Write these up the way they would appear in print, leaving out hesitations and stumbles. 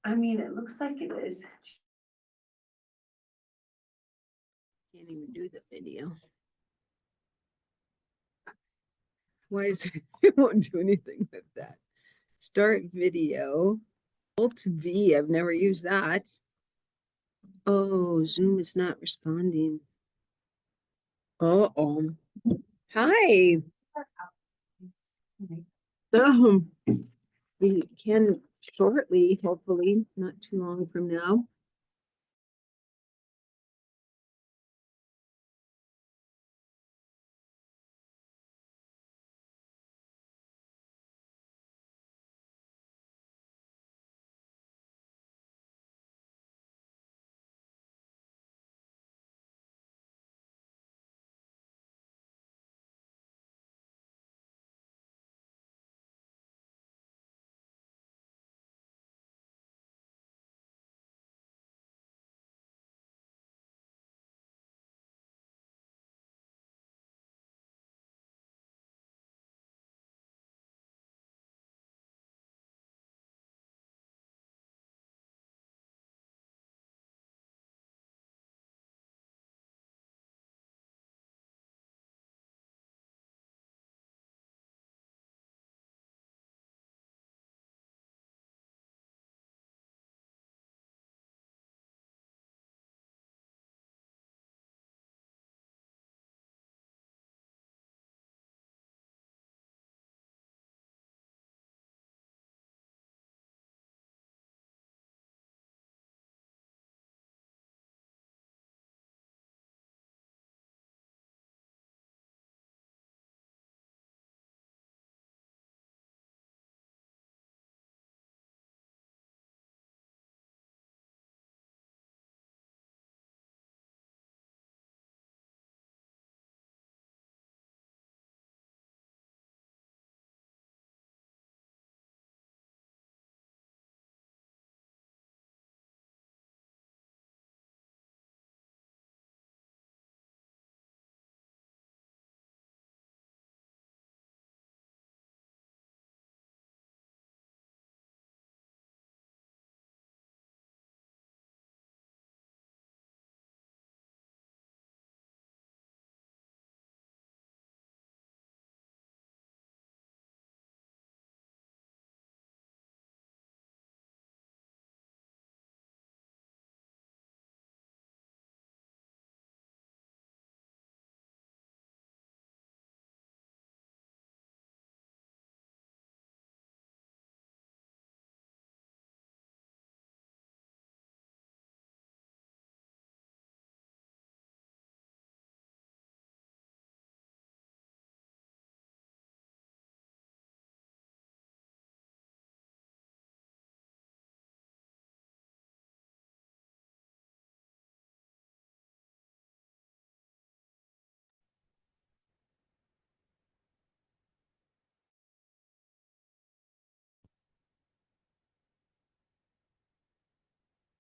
I mean, it looks like it is. Can't even do the video. Why is it? It won't do anything with that. Start video. Alt V. I've never used that. Oh, Zoom is not responding. Uh-oh. Hi. We can shortly, hopefully, not too long from now.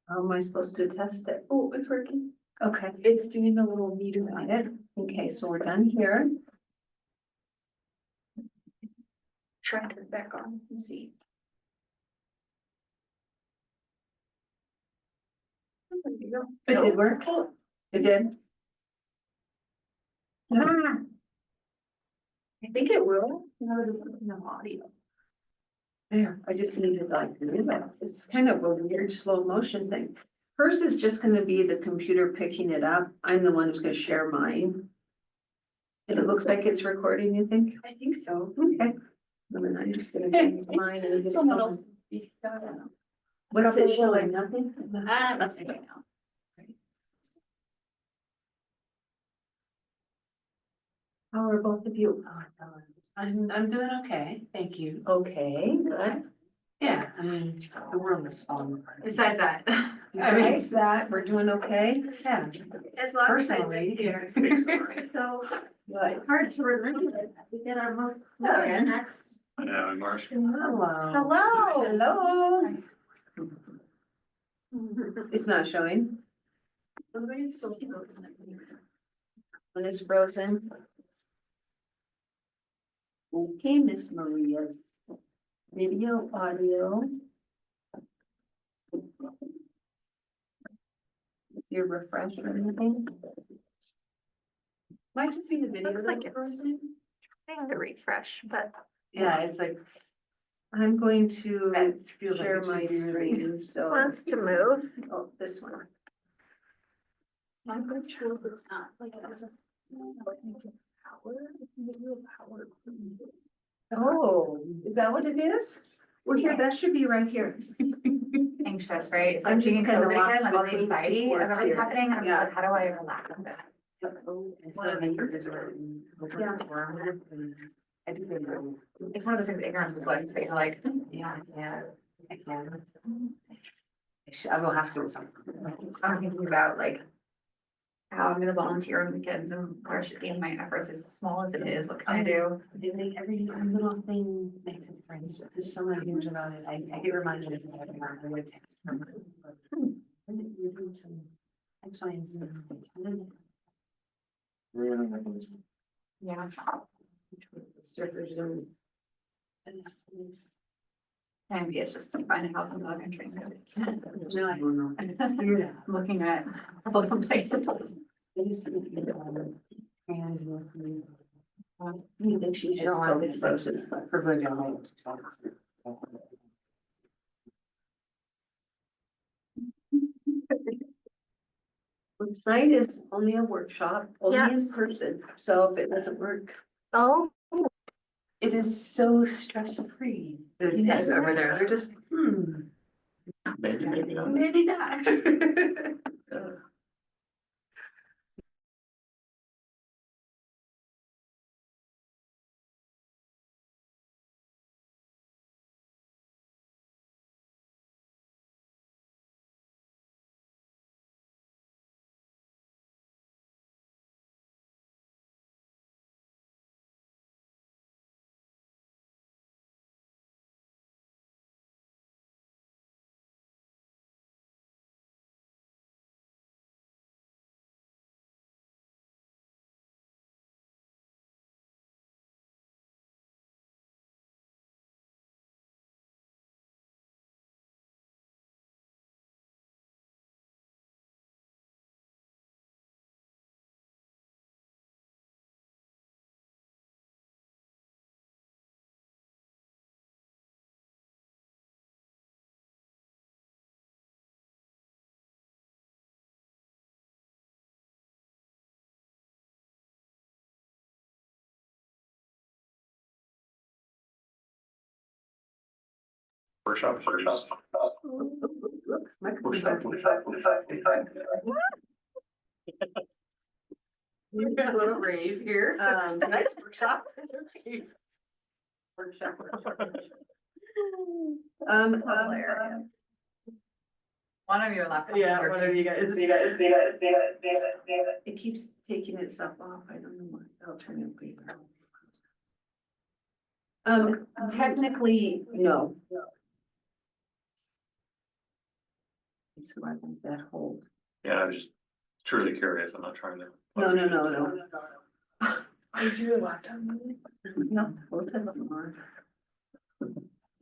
How am I supposed to test it? Oh, it's working. Okay, It's doing the little meter got thing. it. Okay, so we're done here. Try to turn it back on and see. There you go. It did work? It did? Ah. I think it will. Now that it's looking at audio. There, I just needed like, do that. It's kind of a weird slow motion thing. Hers is just gonna be the computer picking it up. I'm the one who's gonna share mine. And it looks like it's recording, you think? I think so. Okay. And then I'm just gonna change mine and get it Someone going. else. Got it. What's it showing? Nothing? Ah, nothing right now. How are both of you? I'm doing okay, thank you. Okay, good. Yeah, I mean, the world is falling apart. Besides that. Besides that, we're doing okay? Yeah. As long as I Personally, live here. So Good. hard to remember it. We get our most. Okay. Next. Yeah, Marsh. Hello. Hello. It's not showing. When it's frozen. Okay, Miss Maria's video, audio. Your refresh or anything? Might just be the video Looks like that's it's- frozen. Thing to refresh, but Yeah, it's like, I'm going to that feels like share it should my be really- screen, so, wants to move. oh, this one. I'm not sure if it's not like it doesn't. Power, it can give you a power. Oh, is that what it is? Well, here, that should be right here. Anxious, right? It's I'm like just being kinda COVID locked again, like all the between two anxiety of boards everything's here. happening, I'm Yeah. just like, how do I relax from that? I do remember. It's one of those things, ignorance is bliss, but you're like, Yeah, I can. I will have to at some point. I'm thinking about like. How I'm gonna volunteer on weekends and where I should aim my efforts as small as it is, what can I do? They make every little thing makes a difference. Because someone hears about it, I get reminded of that. I would text from. You're doing some X, Y, and Z. Yeah. Surfers don't. And it's just find a house in the country. No, I don't know. I'm looking at a couple different places. It is pretty good, trans with me. You think she's just COVID frozen? For good, I might. Well, tonight is only a workshop, only in Yes. person, so if it doesn't work. Oh, It is so stress-free. The Yes. guys over there, they're just, Maybe, maybe not. maybe not. Workshop. We've got a little rave here. Tonight's workshop. Workshop. hilarious. One of your laptops. Yeah, whatever you guys. It keeps taking itself off, I don't know why, I'll turn it paper. Technically, no. So I think that hold. Yeah, I'm just truly curious. I'm not trying to. No. Is your laptop? No, both of them are.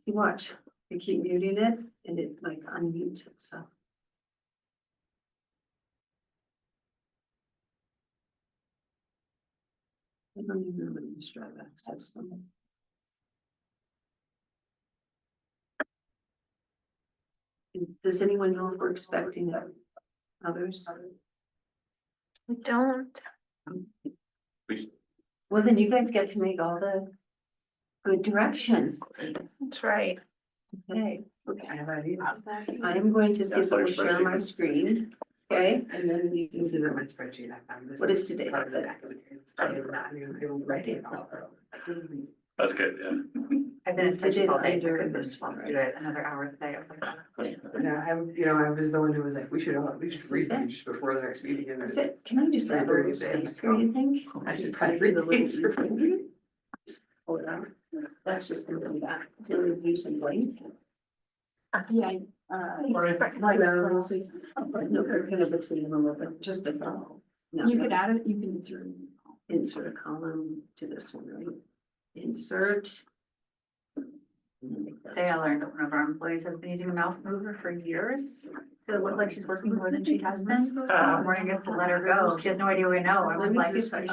See, watch, I keep muting it and it like unmutes itself. I don't even know what to try to access them. Does anyone know if we're expecting others? We don't. We- Well, then you guys get to make all the good direction. That's right. Okay, I have ideas. I'm going to see Yeah, if so I your will share my spreadsheet. screen, okay, and then we This can. isn't my spreadsheet, I found this. What is today? Part of the back of it. I will write it all. That's good, yeah. I've been in Did it spreadsheets all day, so I under could this just one, do it another hour today. I was like, Yeah, I was the one who was like, we should read This is it. these before the next meeting. And That's it. Can I just add a little space here, you think? I should Just type type it a it. little easier. Hold on, that's just gonna be that, it's gonna be using blank. Yeah. Like those. No, we're gonna between them a little bit, just a. No, You could add it, you can insert. insert a column to this one, right? Insert. They all learned that one of our employees has been using a mouse mover for years. To look like she's working more than she has been. So I'm wondering if to let her go. She has no idea we know. I'm like, It's bad.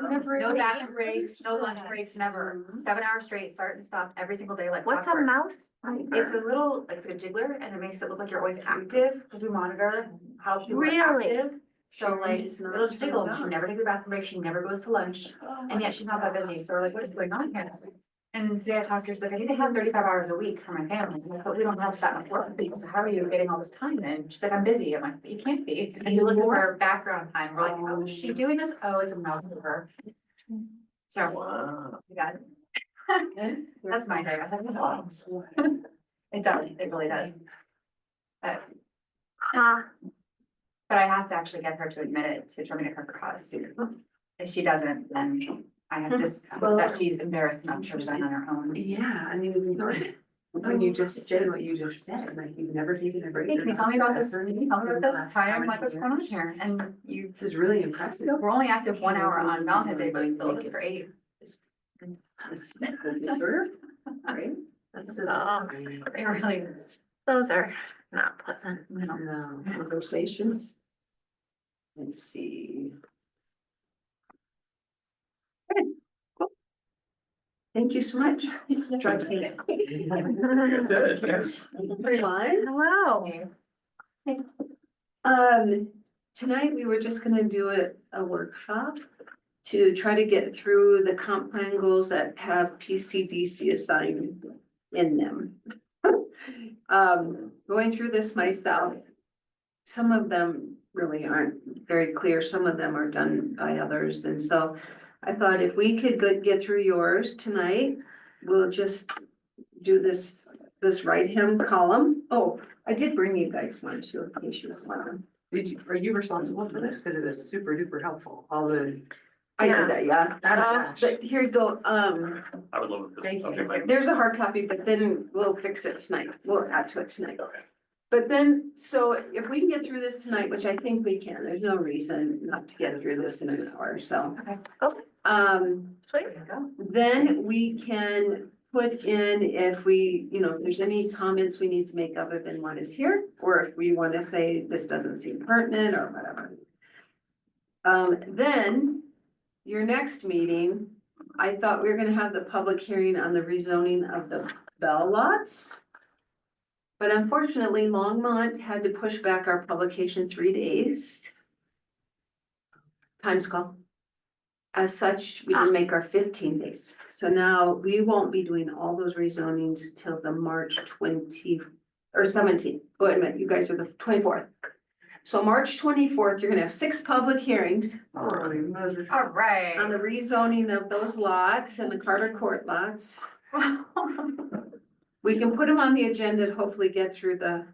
No bathroom breaks, no lunch breaks, never. 7 hours straight, start and stop every single day like What's a clockwork. mouse? It's a little, it's a jiggler and it makes it look like you're always active because we monitor how people are Really? active. So like, It's not it'll jiggle. She down. never takes a bathroom break. She never goes to lunch. And yet she's not that busy. So we're like, what is going on here? And today I talked to her, she's like, I need to have 35 hours a week for my family, but we don't have that much work week, so how are you getting all this time in? She's like, I'm busy. I'm like, but you can't be. And you look at her background time, we're like, oh, is she doing this? Oh, it's a mouse mover. So, Wow. you got it. That's my day. I was like, oh, it does, it really does. But I have to actually get her to admit it to terminate her for cause. If she doesn't, then I have to, that she's embarrassed enough to resign on her own. Yeah, I mean, when you just said what you just said, like you've never taken a break. Hey, can you tell me about this? Or Can you tell me about this? last Tell me, how I'm like, many what's going on years? here? And you, This is really impressive. we're only active 1 hour on Valentine's Day, but we billed us for 8. Right? That's so Oh. disappointing. It really is. Those are not pleasant. No. Conversations. Let's see. Good. Cool. Thank you so much. Drive safe. You guys did it, yes. Everyone. Hello. Tonight we were just gonna do a workshop to try to get through the comp plan goals that have PCDC assigned in them. Going through this myself, some of them really aren't very clear. Some of them are done by others. And so I thought if we could get through yours tonight, we'll just do this right-hand column. Oh, I did bring you guys one too, in case you was wondering. Are you responsible for this? Cause it was super duper helpful, all the. I did that, yeah. Gosh. But here you go, I would love it. Thank you. Okay, Mike. there's a hard copy, but then we'll fix it tonight. We'll add to it tonight. Okay. But then, so if we can get through this tonight, which I think we can, there's no reason not to get through this in an hour, so. Okay. Okay. There you go. Then we can put in if we, if there's any comments we need to make other than what is here, or if we want to say this doesn't seem pertinent or whatever. Then your next meeting, I thought we were gonna have the public hearing on the rezoning of the Bell lots. But unfortunately, Longmont had to push back our publication 3 days. Times call. As such, we didn't make our 15 days. So now we won't be doing all those rezonings till the March 20 or 17th. Wait a minute, you guys are the 24th. So March 24th, you're gonna have 6 public hearings Holy Moses. All right. on the rezoning of those lots and the Carter Court lots. We can put them on the agenda and hopefully get through the,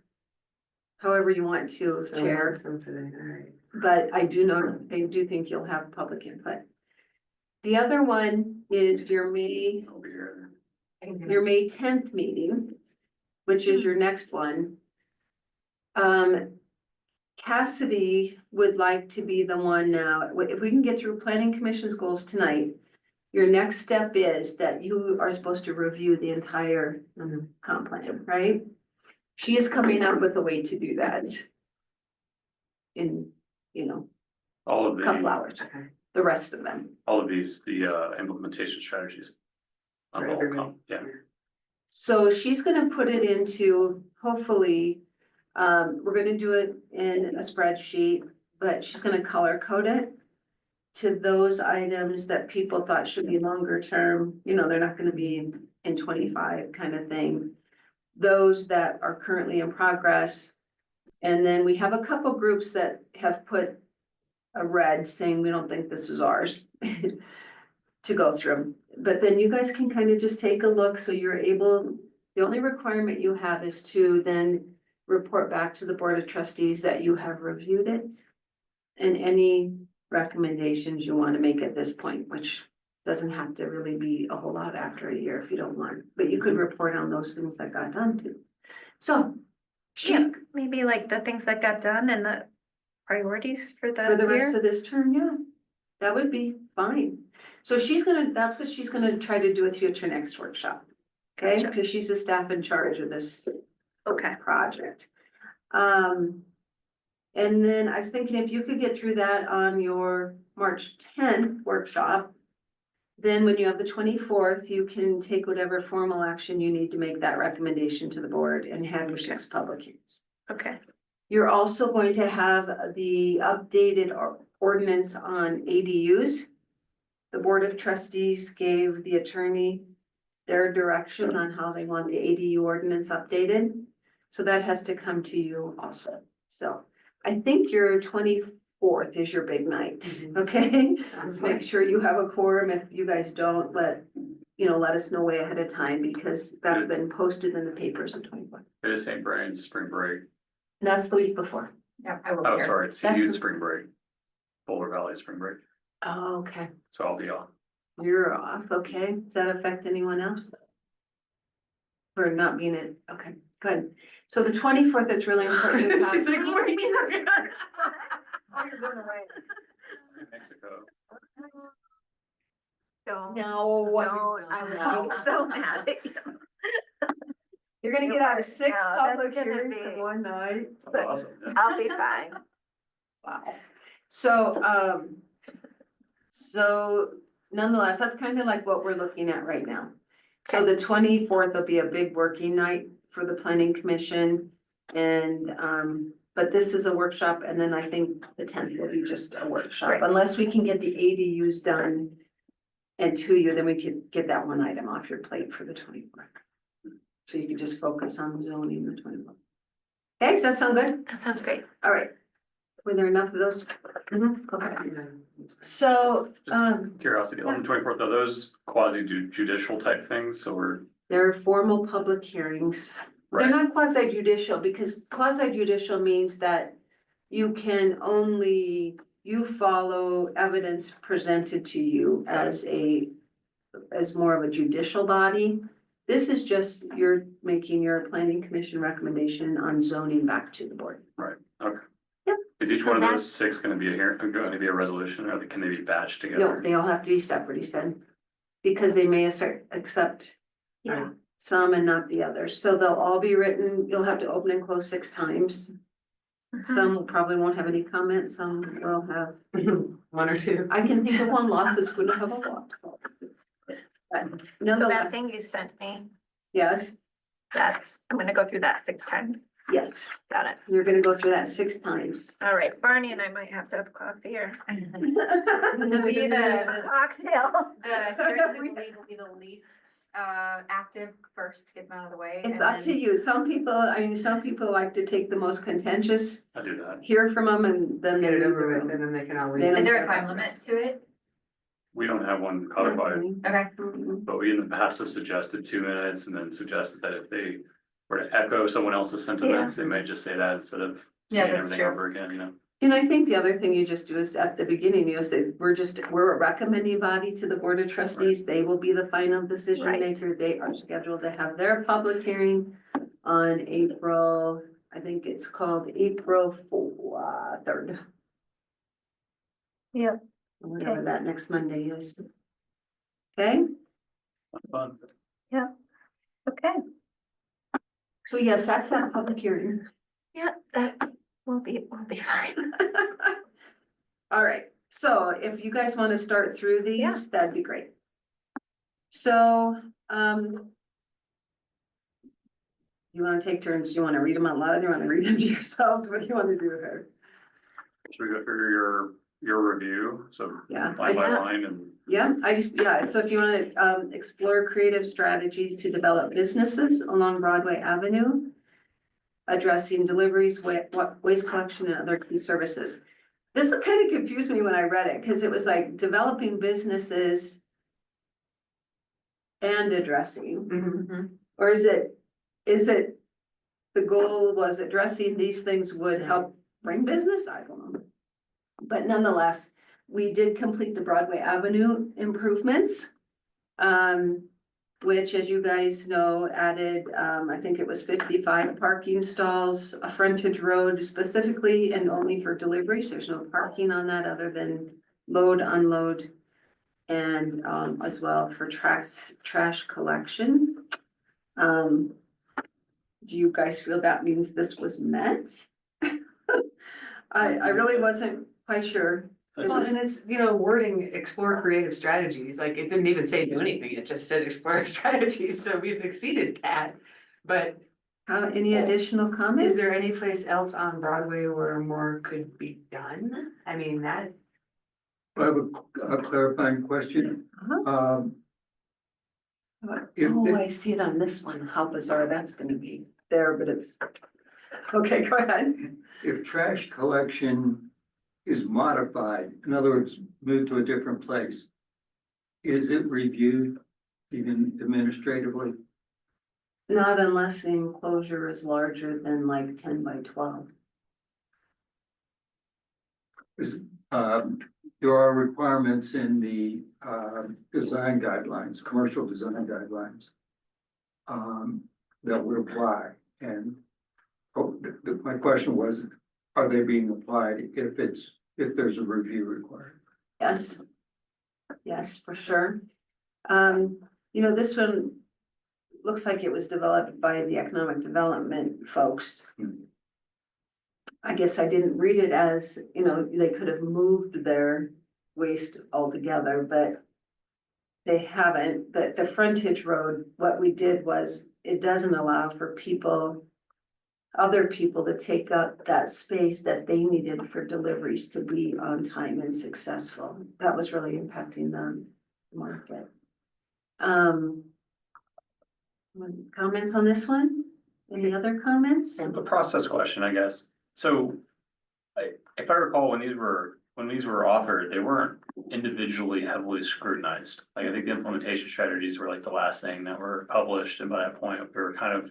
however you want to, So Chair. from today, all right. But I do think you'll have public input. The other one is your May I'll be here. your May 10th meeting, which is your next one. Cassidy would like to be the one now, if we can get through planning commission's goals tonight. Your next step is that you are supposed to review the entire comp plan, right? She is coming up with a way to do that. In, All of a couple the, hours, Okay. the rest of them. all of these, the implementation strategies. For On all everybody. com- Yeah, So she's gonna put it into, hopefully, we're gonna do it in a spreadsheet, but she's gonna color code it to those items that people thought should be longer term, they're not gonna be in 25 kind of thing. Those that are currently in progress. And then we have a couple groups that have put a red saying, we don't think this is ours to go through. But then you guys can kind of just take a look, so you're able, the only requirement you have is to then report back to the Board of Trustees that you have reviewed it. And any recommendations you want to make at this point, which doesn't have to really be a whole lot after a year if you don't want, but you could report on those things that got done too. So she's, Yeah, maybe like the things that got done and the priorities for for the the rest year. of this term, yeah. That would be fine. So that's what she's gonna try to do with you at your next workshop. Okay, Gotcha. because she's the staff in charge of this Okay. project. And then I was thinking if you could get through that on your March tenth workshop. Then when you have the 24th, you can take whatever formal action you need to make that recommendation to the board and have your next public hearings. Okay. You're also going to have the updated ordinance on ADUs. The Board of Trustees gave the attorney their direction on how they want the ADU ordinance updated. So that has to come to you also. So I think your 24th is your big night, okay? Sounds Make sure you have a quorum. If you guys don't, let us know way ahead of time because that's been posted in the papers in 24th. It is St. Brian's spring break. That's the week before. Yeah, I will Oh, hear. sorry, it's CU's spring break. Boulder Valley spring break, Oh, okay. so I'll be off. You're off, okay? Does that affect anyone else? For not being it, okay, good. So the 24th, it's really important. She's like, what do you mean? Mexico. Don't, No. don't, I would be so mad at you. You're gonna get out of 6 No, that's public gonna hearings be- in one night. That's awesome. Yeah. I'll be fine. Wow. So nonetheless, that's kind of like what we're looking at right now. So the 24th will be a big working night for the planning commission. And, but this is a workshop and then I think the 10th will be just a workshop, Right. unless we can get the ADUs done. And to you, then we could get that one item off your plate for the 24th. So you can just focus on zoning the 24th. Okay, does that sound good? That sounds great. All right. Were there enough of those? Okay. So, Curiosity, on the 24th, are those quasi judicial type things, so we're, there are formal public hearings. They're right, not quasi judicial because quasi judicial means that you can only, you follow evidence presented to you as more of a judicial body. This is just, you're making your planning commission recommendation on zoning back to the board. okay. Yep. Is each So one of those that's- 6 gonna be going to be a resolution, or can they be batched No, together? they all have to be separate, he said, because they may accept Yeah. some and not the others. So they'll all be written, you'll have to open and close 6 times. Some probably won't have any comments, some will have. One or two. I can think of one lot that's gonna have a lot. But So that nonetheless, thing you sent me, yes, I'm gonna go through that 6 times. yes, Got it. you're gonna go through that 6 times. All right, Barney and I might have to have coffee or Be the cocktail. theoretically will be the least active first to get them out of the way. It's and up to then- you. Some people like to take the most contentious, I do that. hear from them and then. Get they it move over with on. and then they can all They leave. don't- Is there a time limit to it? We don't have one codified, Okay. Mhm. but we in the past have suggested 2 minutes and then suggested that if they were to echo someone else's sentiments, they might just say that instead of Yeah, saying that's everything true. over again, you know? And I think the other thing you just do is at the beginning, you say, we're a recommending body to the board of trustees. They will be the final decision Right. maker. They are scheduled to have their public hearing on April, I think it's called April 3rd. Yeah. Whatever that next Monday is. Okay, Fun. Okay, so yes, that's that public hearing. yeah, that will be fine. All right, so if you guys want to start through Yeah. these, that'd be great. So, you want to take turns? Do you want to read them out loud? Do you want to read them to yourselves? What do you want to do here? Should we go through your review, so Yeah. line by Yeah. line and Yeah, so if you want to, explore creative strategies to develop businesses along Broadway Avenue, addressing deliveries, waste collection and other key services. This kind of confused me when I read it, because it was like developing businesses and addressing, Mhm. or is it, the goal was addressing these things would help bring business? I don't know. But nonetheless, we did complete the Broadway Avenue improvements. Which, as you guys know, added, I think it was 55 parking stalls, a frontage road specifically and only for deliveries. There's no parking on that other than load, unload. And as well for trash collection. Do you guys feel that means this was met? I really wasn't quite sure. This Well, is- and it's, wording, explore creative strategies, like it didn't even say do anything, it just said explore strategies, so we've exceeded that. But Any additional comments? is there any place else on Broadway where more could be done? I mean, that, I have a clarifying question. Uh-huh. If- Oh, I see it on this one. How bizarre that's gonna be there, but it's. Okay, go ahead. If trash collection is modified, in other words, moved to a different place, is it reviewed even administratively? Not unless the enclosure is larger than like 10 by 12. There are requirements in the design guidelines, commercial design guidelines, that would apply. And my question was, are they being applied if there's a review required? Yes. Yes, for sure. This one looks like it was developed by the economic development folks. I guess I didn't read it as, they could have moved their waste altogether, but they haven't. The frontage road, what we did was, it doesn't allow for other people to take up that space that they needed for deliveries to be on time and successful. That was really impacting the market. Comments on this one? Any other comments? The process question, I guess. So if I recall, when these were authored, they weren't individually heavily scrutinized. Like I think the implementation strategies were like the last thing that were published. And by that point, we were kind of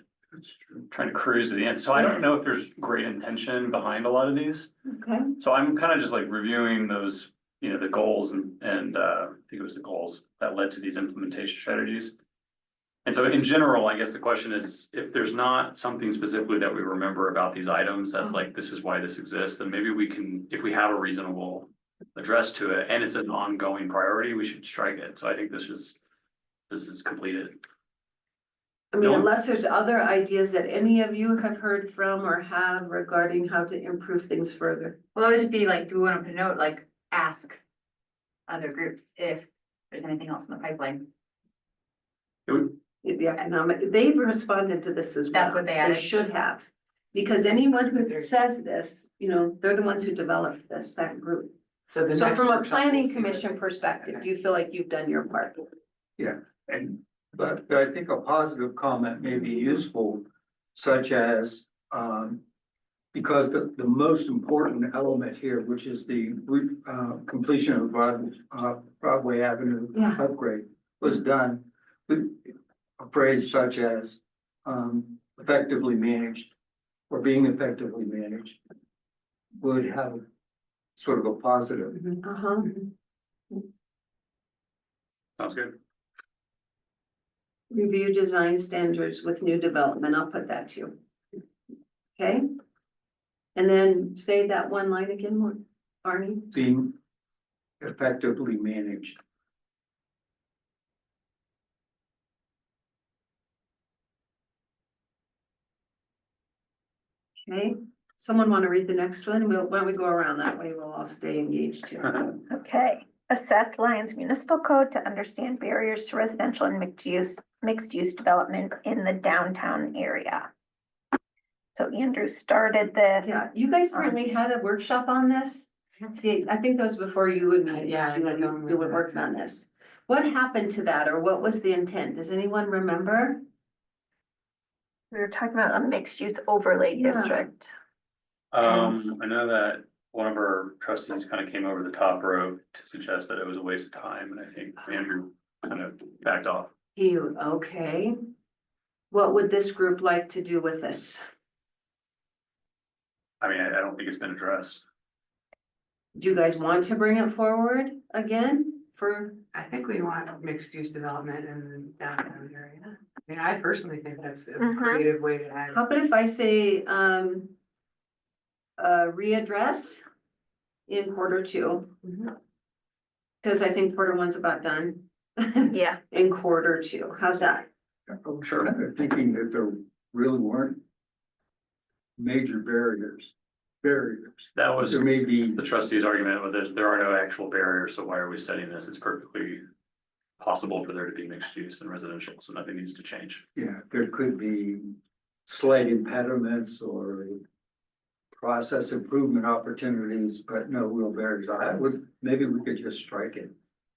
trying to cruise to the end. So I don't know if there's great intention behind a lot of these. Okay, So I'm kind of just like reviewing those, the goals and I think it was the goals that led to these implementation strategies. And so in general, I guess the question is, if there's not something specifically that we remember about these items, that's like, this is why this exists, then maybe we can, if we have a reasonable address to it and it's an ongoing priority, we should strike it. So I think this is completed. I mean, No. unless there's other ideas that any of you have heard from or have regarding how to improve things further. Well, it would just be like, do we want to note, like, ask other groups if there's anything else in the pipeline? It would, The economic, they've responded to this as well. That's what they added. should have. Because anyone who says this, they're the ones who developed this, that group. so the So next from a workshop, planning we'll see what- commission perspective, do you feel like you've done your part? But I think a positive comment may be useful, such as, because the most important element here, which is the completion of Broadway Avenue Yeah. upgrade, was done with a phrase such as effectively managed or being effectively managed would have sort of a positive. Uh-huh. sounds good. Review design standards with new development. I'll put that to you. Okay? And then say that one line again, more, Barney. Being effectively managed. Okay, someone want to read the next one? Why don't we go around that way? We'll all stay engaged here. Okay. Assess Lyons Municipal Code to understand barriers to residential and mixed use development in the downtown area. So Andrew started this. Yeah, you guys really had a workshop on this? See, I think that was before you and me. Yeah, I You don't and you remember were that. working on this. What happened to that, or what was the intent? Does anyone remember? We were talking about a mixed use overlay Yeah. district. I know that one of our trustees kind of came over the top rope to suggest that it was a waste of time, and I think Andrew kind of backed off. Okay. What would this group like to do with this? I mean, I don't think it's been addressed. Do you guys want to bring it forward again for, I think we want mixed use development in the downtown area. I mean, I personally think that's a Mhm. creative way to add. how about if I say, readdress in quarter two? Mhm. Cause I think quarter one's about done. Yeah, In quarter two, how's that? I was kind of thinking that there really weren't major barriers. That was There may be, the trustee's argument, but there are no actual barriers, so why are we studying this? It's perfectly possible for there to be mixed use and residential, so nothing needs to change. yeah, there could be slight impediments or process improvement opportunities, but no real barriers. Maybe we could just strike it.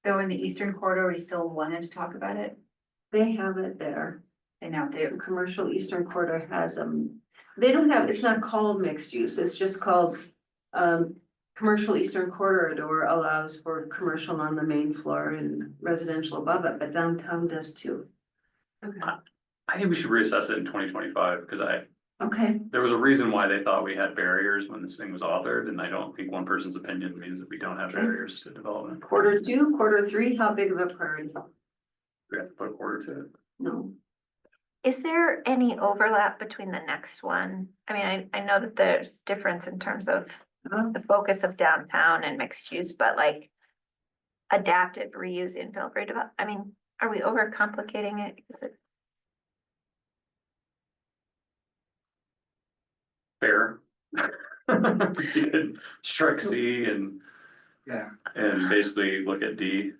So in the eastern corridor, we still wanted to talk about it, They have it there. they now do. The commercial eastern quarter has they don't have, it's not called mixed use, it's just called, commercial eastern corridor allows for commercial on the main floor and residential above it, but downtown does too. I think we should reassess it in 2025, because Okay, there was a reason why they thought we had barriers when this thing was authored, and I don't think one person's opinion means that we don't have barriers to development. quarter two, quarter three, how big of a priority? We have to put a quarter to it. No, is there any overlap between the next one? I mean, I know that there's difference in terms of the focus of downtown and mixed use, but like adaptive reuse infill redevelop, I mean, are we overcomplicating it? Is it? Fair. You could strike C Yeah, and basically look at D.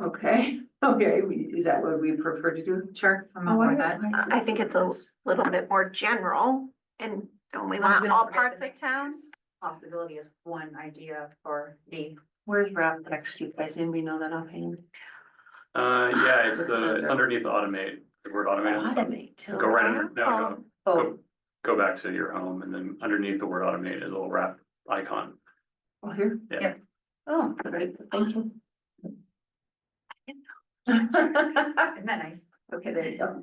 okay, is that what we prefer to do? Sure, I'm on board with that. I think it's a little bit more general and don't we As long as want we don't all forget parts the of mixed town? use Possibility is one idea for D. Where's Route text, you guys, anybody know that offhand? Yeah, it's What's under? it's underneath automate, the word automate. Automate. Go right under, no, Oh, go back to your home, and then underneath the word automate is a little wrap icon. oh, here? Yeah. Yep. Oh, great, thank you. Isn't that nice? Okay, there you go.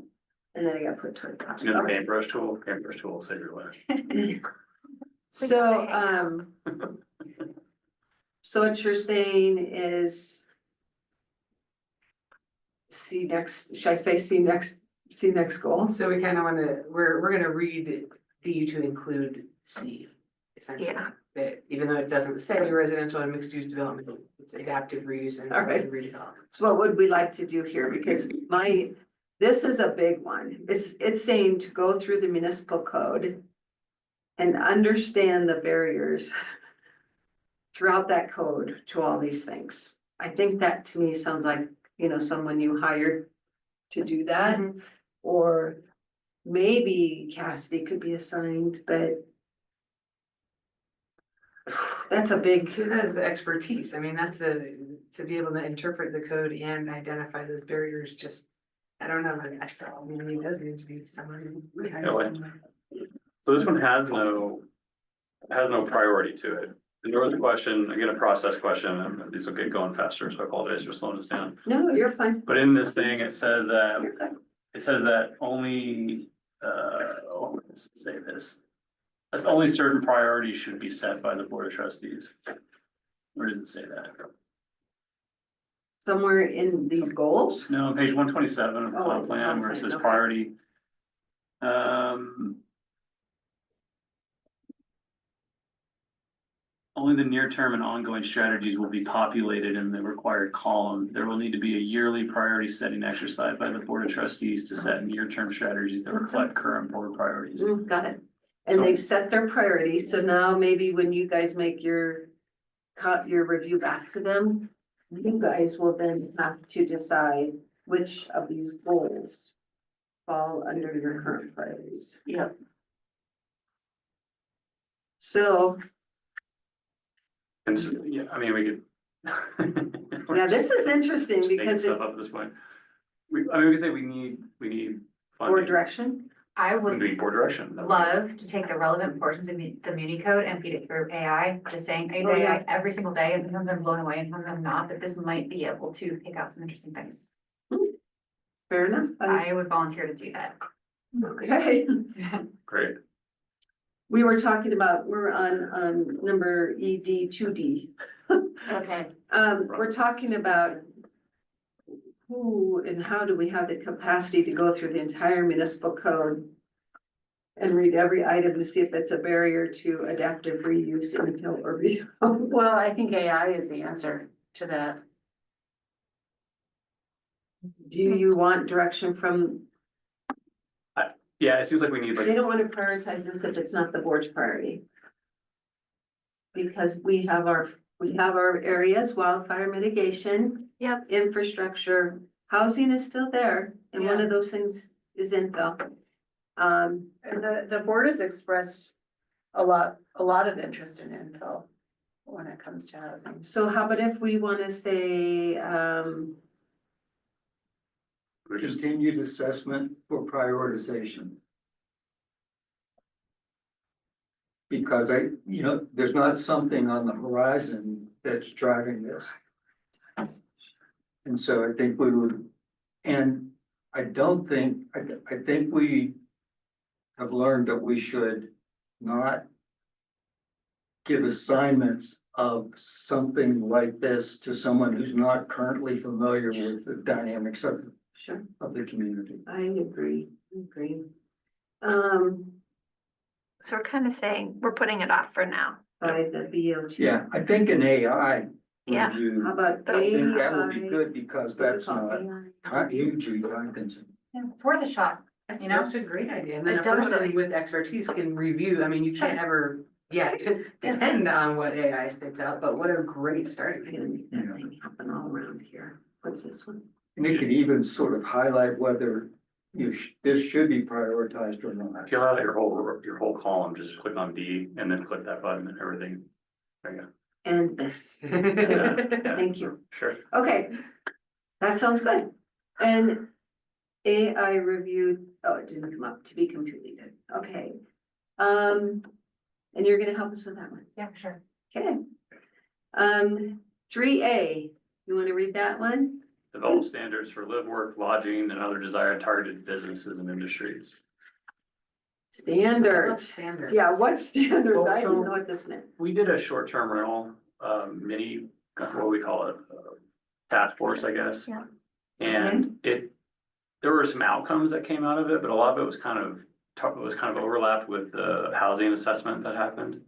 And then I got put toward. You know, the paintbrush tool will save your life. So, so what you're saying is. See next, should I say see next goal? So we kind of want to, we're gonna read D to include C. Essentially, Yeah. that even though it doesn't say residential and mixed use development, it's adaptive reuse and All right. redevelopment. So what would we like to do here? Because this is a big one. It's saying to go through the municipal code. And understand the barriers. Throughout that code to all these things. I think that to me sounds like, someone you hired to do that. Or maybe Cassidy could be assigned, but. That's a big, Who has the expertise? I mean, to be able to interpret the code and identify those barriers, just, I don't know. I mean, it does need to be someone. we hired Yeah, someone. So this one has no priority to it. There was a question, again, a process question, and this will get going faster, so I apologize for slowing us down. no, you're fine. But in this thing, it says You're good. only, let's say this. That's only certain priorities should be set by the board of trustees. Where does it say that? Somewhere in these goals. No, on page 127 of the Oh, comp plan where it okay, says okay. priority. Only the near-term and ongoing strategies will be populated in the required column. There will need to be a yearly priority setting exercise by the board of trustees to set near-term strategies that reflect current board priorities. Got it. And they've set their priorities, so now maybe when you guys make your review back to them. You guys will then have to decide which of these goals fall under your current priorities. Yep. So, And so, yeah, I mean, we could. yeah, this is interesting Just making because stuff it, up at this point. We could say we need or funding. direction, I We would need board direction. love to take the relevant portions of the Muni code and feed it through AI, just saying Oh, yeah. AI every single day, and sometimes I'm blown away and sometimes I'm not, but this might be able to pick out some interesting things. fair enough. I would volunteer to do that. Okay, Great. we were talking about, we're on number ED 2D. Okay. We're talking about who and how do we have the capacity to go through the entire municipal code and read every item to see if it's a barrier to adaptive reuse, infill, or rezone. Well, I think AI is the answer to that. Do you want direction from, Yeah, it seems like we need they like, don't want to prioritize this if it's not the board's priority. Because we have our areas, wildfire mitigation. Yep. Infrastructure, housing is still there, and one of those things is infill. And the board has expressed a lot of interest in infill when it comes to housing. So how about if we wanna say, we're just, Continued assessment for prioritization. Because there's not something on the horizon that's driving this. And so I think we would, and I don't think, I think we have learned that we should not give assignments of something like this to someone who's not currently familiar with the dynamics sure, of the community. I agree. So we're kind of saying, we're putting it off for now. By the BOT. Yeah, I think an AI Yeah. review, How about I think that would be AI? good because that's not hugely time consuming. Yeah, it's worth a shot. That's, You know? that's a great idea. And then a It does person really. with expertise can review. I mean, you can't ever, depend on what AI spits out, but what a great start. I'm gonna make that thing happen all around here. What's this one? And it could even sort of highlight whether this should be prioritized or not. if you allow your whole column, just click on D and then click that button and everything. There you go. And this. Yeah. Thank you. Sure. Okay, that sounds good. And AI reviewed, oh, it didn't come up, to be completed. Okay. And you're gonna help us with that one. Yeah, sure. Okay. 3A, you wanna read that one? Develop standards for live, work, lodging, and other desired targeted businesses and industries. Standards. Standards. Yeah, what standard? I didn't Also- know what this meant. We did a short-term rental, mini, what we call it, task force, I guess. Yeah. And there were some outcomes that came out of it, but a lot of it was kind of overlapped with the housing assessment that happened.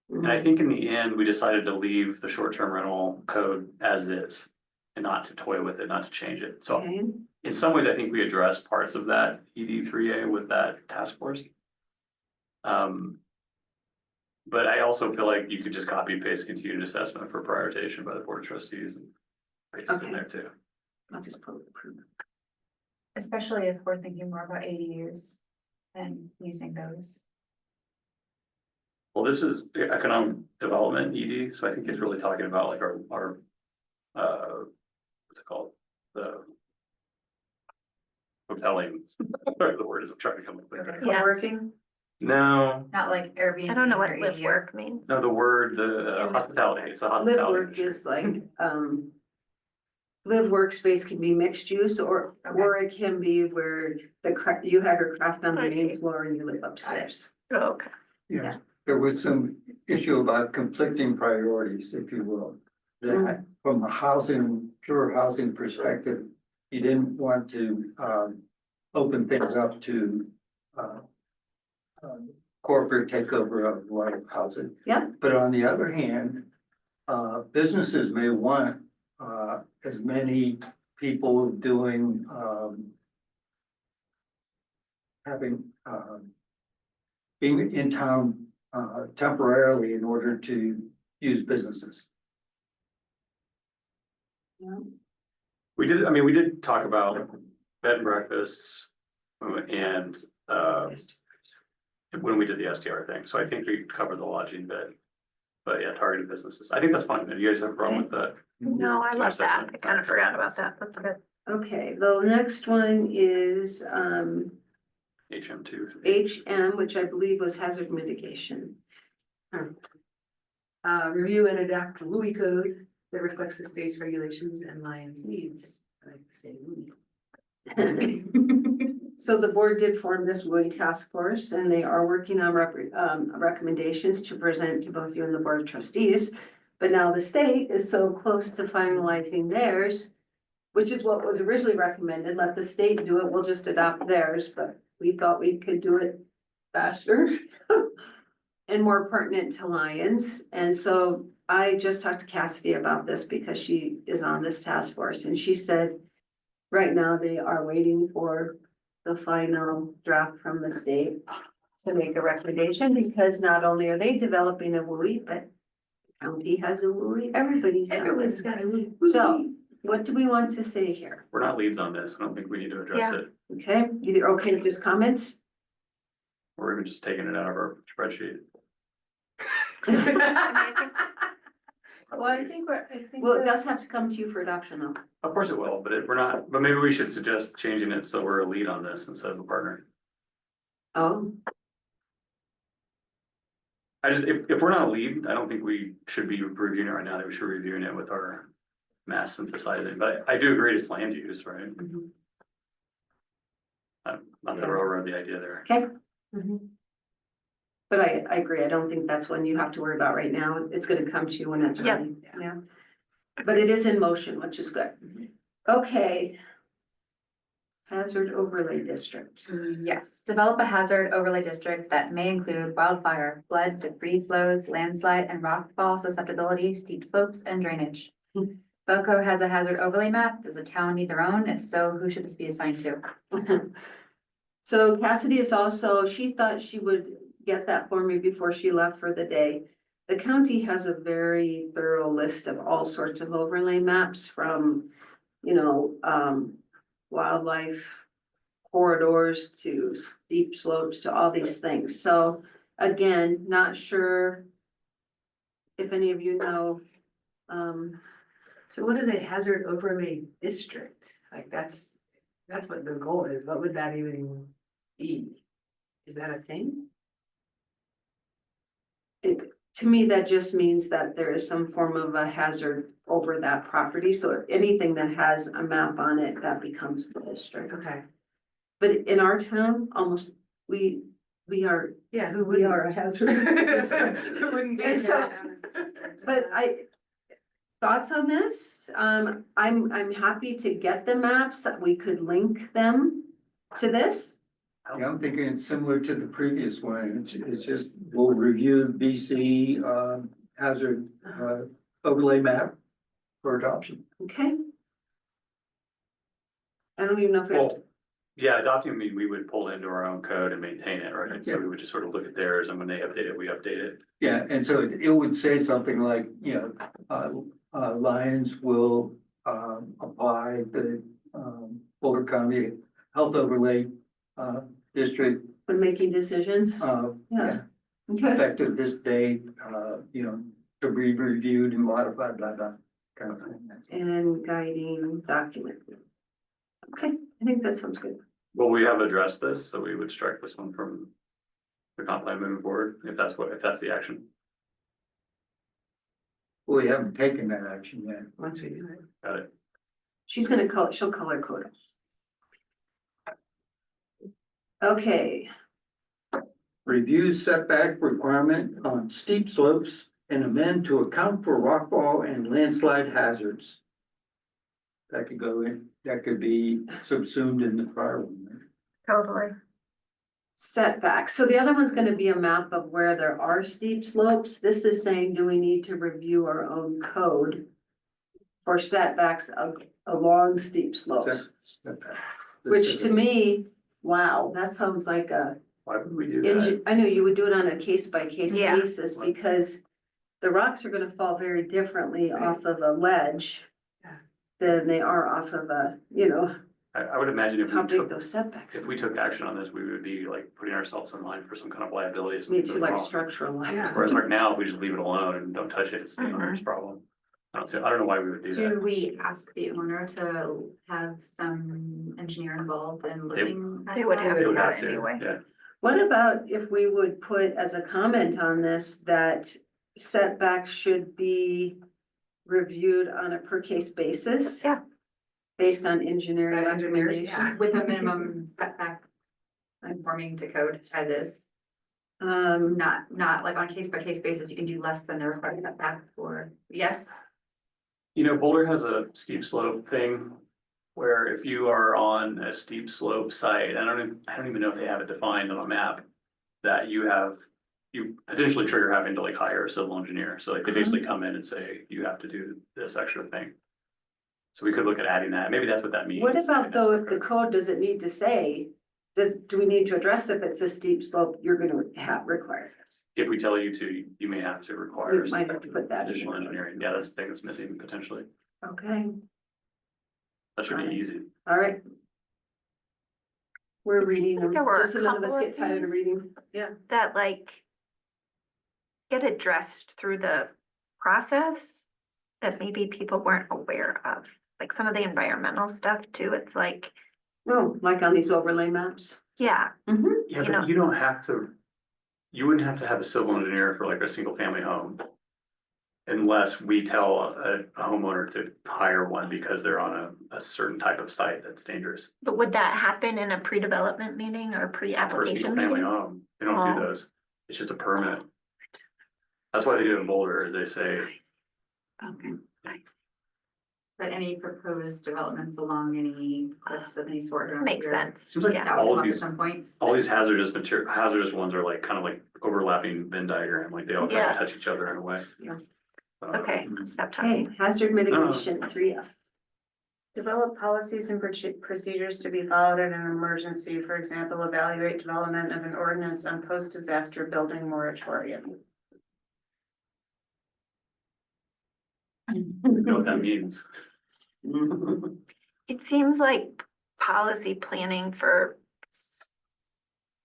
And I think in the end, we decided to leave the short-term rental code as is and not to toy with it, not to change it. So Okay, in some ways, I think we addressed parts of that ED3A with that task force. But I also feel like you could just copy paste continued assessment for prioritization by the board of trustees and paste it in there too. I'll just put approve. Especially if we're thinking more about ADUs and using those. Well, this is the economic development ED, so I think it's really talking about like our, what's it called? The hoteling, whatever the word is, I'm trying to come up with. Yeah. Co-working? No, Not like Airbnb. I don't know what or live ADU. work means. no, the word, the hospitality, it's a Live hospitality. work is like, live workspace can be mixed use or it can be where you have your craft on the I main see. floor and you live upstairs. Oh, okay. Yeah, there was some issue about conflicting priorities, if you will. That from a pure housing perspective, you didn't want to open things up to corporate takeover of a lot of housing. Yeah. But on the other hand, businesses may want as many people doing being in town temporarily in order to use businesses. Yeah. We did talk about bed and breakfasts and when we did the STR thing, so I think we covered the lodging bit. But yeah, targeted businesses, I think that's fine, if you guys have a problem with that. No, I love that. Assessment. I kind of forgot about that. That's good. Okay, the next one is HM2. HM, which I believe was hazard mitigation. Review and adapt the Louis code that reflects the state's regulations and Lyons needs. I like to say Louis. So the board did form this WUI task force and they are working on recommendations to present to both you and the board of trustees. But now the state is so close to finalizing theirs, which is what was originally recommended. Let the state do it. We'll just adopt theirs, but we thought we could do it faster and more pertinent to Lions. And so I just talked to Cassidy about this because she is on this task force, and she said right now they are waiting for the final draft from the state to make a recommendation, because not only are they developing a WUI, but county has a WUI, everybody's. Everyone's got a. So what do we want to say here? We're not leads on this. I don't think we need to address Yeah. it, Okay, either okay with just comments? or even just taking it out of our spreadsheet. Well, I think Well, it does have to come to you for adoption though. Of course it will, but we're not, but maybe we should suggest changing it so we're a lead on this instead of a partner. Oh, I just, if we're not a lead, I don't think we should be reviewing it right now. I think we should be reviewing it with our mass synthesizing, but I do agree it's land use, right? Not to railroad the idea there. okay. But I agree. I don't think that's one you have to worry about right now. It's gonna come to you when it's Yeah. ready. Yeah. But it is in motion, which is good. Okay. Hazard overlay district. Yes, develop a hazard overlay district that may include wildfire, flood, debris flows, landslide, and rockfall susceptibility, steep slopes, and drainage. BOCO has a hazard overlay map. Does the town need their own? If so, who should this be assigned to? So Cassidy is also, she thought she would get that for me before she left for the day. The county has a very thorough list of all sorts of overlay maps from, you know, wildlife corridors to steep slopes to all these things. So again, not sure if any of you know, So what is a hazard overlay district? Like, that's what the goal is. What would that even be? Is that a thing? to me, that just means that there is some form of a hazard over that property. So anything that has a map on it, that becomes the district. Okay, But in our town, almost, we are, yeah, who we would? are a hazard. Who wouldn't be? And so- But thoughts on this? I'm happy to get the maps. We could link them to this. Yeah, I'm thinking it's similar to the previous one. It's just, we'll review BC, hazard, overlay map for adoption. Okay. I don't even know if we have to. Well, yeah, adopting mean we would pull it into our own code and maintain it, right? So we would just sort of look at theirs, and when they update it, we update it. Yeah, and so it would say something like, you know, Lions will, apply the, Boulder County Health Overlay, district, When making decisions. yeah, Okay. effective this date, you know, to be reviewed and modified, blah, blah, kind of thing. And guiding document. Okay, I think that sounds good. Well, we have addressed this, so we would strike this one from the comp plan moving forward, if that's the action. We haven't taken that action yet. Once we do it. Got it. She'll color code it. Okay, Review setback requirement on steep slopes and amend to account for rockfall and landslide hazards. That could go in, that could be subsumed in the prior one. Totally. setbacks. So the other one's gonna be a map of where there are steep slopes. This is saying, do we need to review our own code for setbacks along steep slopes? Setback. Which to me, wow, that sounds like a, Why would we do that? I know you would do it on a case by case Yeah. basis, because the rocks are gonna fall very differently off of a ledge Yeah. than they are off of a, you know, I would imagine if how we big took, those setbacks. if we took action on this, we would be like putting ourselves in line for some kind of liability. if Me something too, goes like wrong. structural. Yeah. Whereas like now, if we just leave it alone and don't touch it, it's the owner's problem. I don't know why we would do Do that. we ask the owner to have some engineer involved in looking? at They would that? have They would to have to, anyway. yeah. What about if we would put as a comment on this that setbacks should be reviewed on a per case basis? Yeah. Based on engineering By engineers, recommendation? yeah. With a minimum setback conforming to code as is, not like on a case by case basis, you can do less than the required setback for, yes? You know, Boulder has a steep slope thing where if you are on a steep slope site, I don't even know if they have it defined on a map. that you potentially trigger having to like hire a civil engineer. So like they basically come in and say, you have to do this extra thing. So we could look at adding that. Maybe that's what that means. What about though, if the code doesn't need to say, do we need to address if it's a steep slope, you're gonna have require this? If we tell you to, you may have to require We might have to put that in. additional engineering. Yeah, that's the thing that's missing potentially. Okay, That should be easy. all right. We're It seems reading like them, there were a just so none of us couple get of tired of things. reading. Yeah. that like get addressed through the process that maybe people weren't aware of, like some of the environmental stuff too. It's like, No, like on these overlay maps. yeah, Yeah, You know. but you don't have to, you wouldn't have to have a civil engineer for like a single family home. Unless we tell a homeowner to hire one because they're on a certain type of site that's dangerous. but would that happen in a pre-development meeting or For a pre-application single family meeting? home, they don't do Oh. those. It's just a permit. That's why they do it in Boulder, is they say, Okay. But any proposed developments along any cliffs of any sort. around Makes here, sense, seems like yeah. That would all come of up at these, some point. all these hazardous ones are like, kind of like overlapping Venn diagram, like they all kind Yeah. of touch each other in a way. Yeah. Okay, stop Okay, talking. hazard mitigation, 3F. Develop policies and procedures to be followed in an emergency, for example, evaluate development of an ordinance on post-disaster building moratorium. I don't know what that means. It seems like policy planning for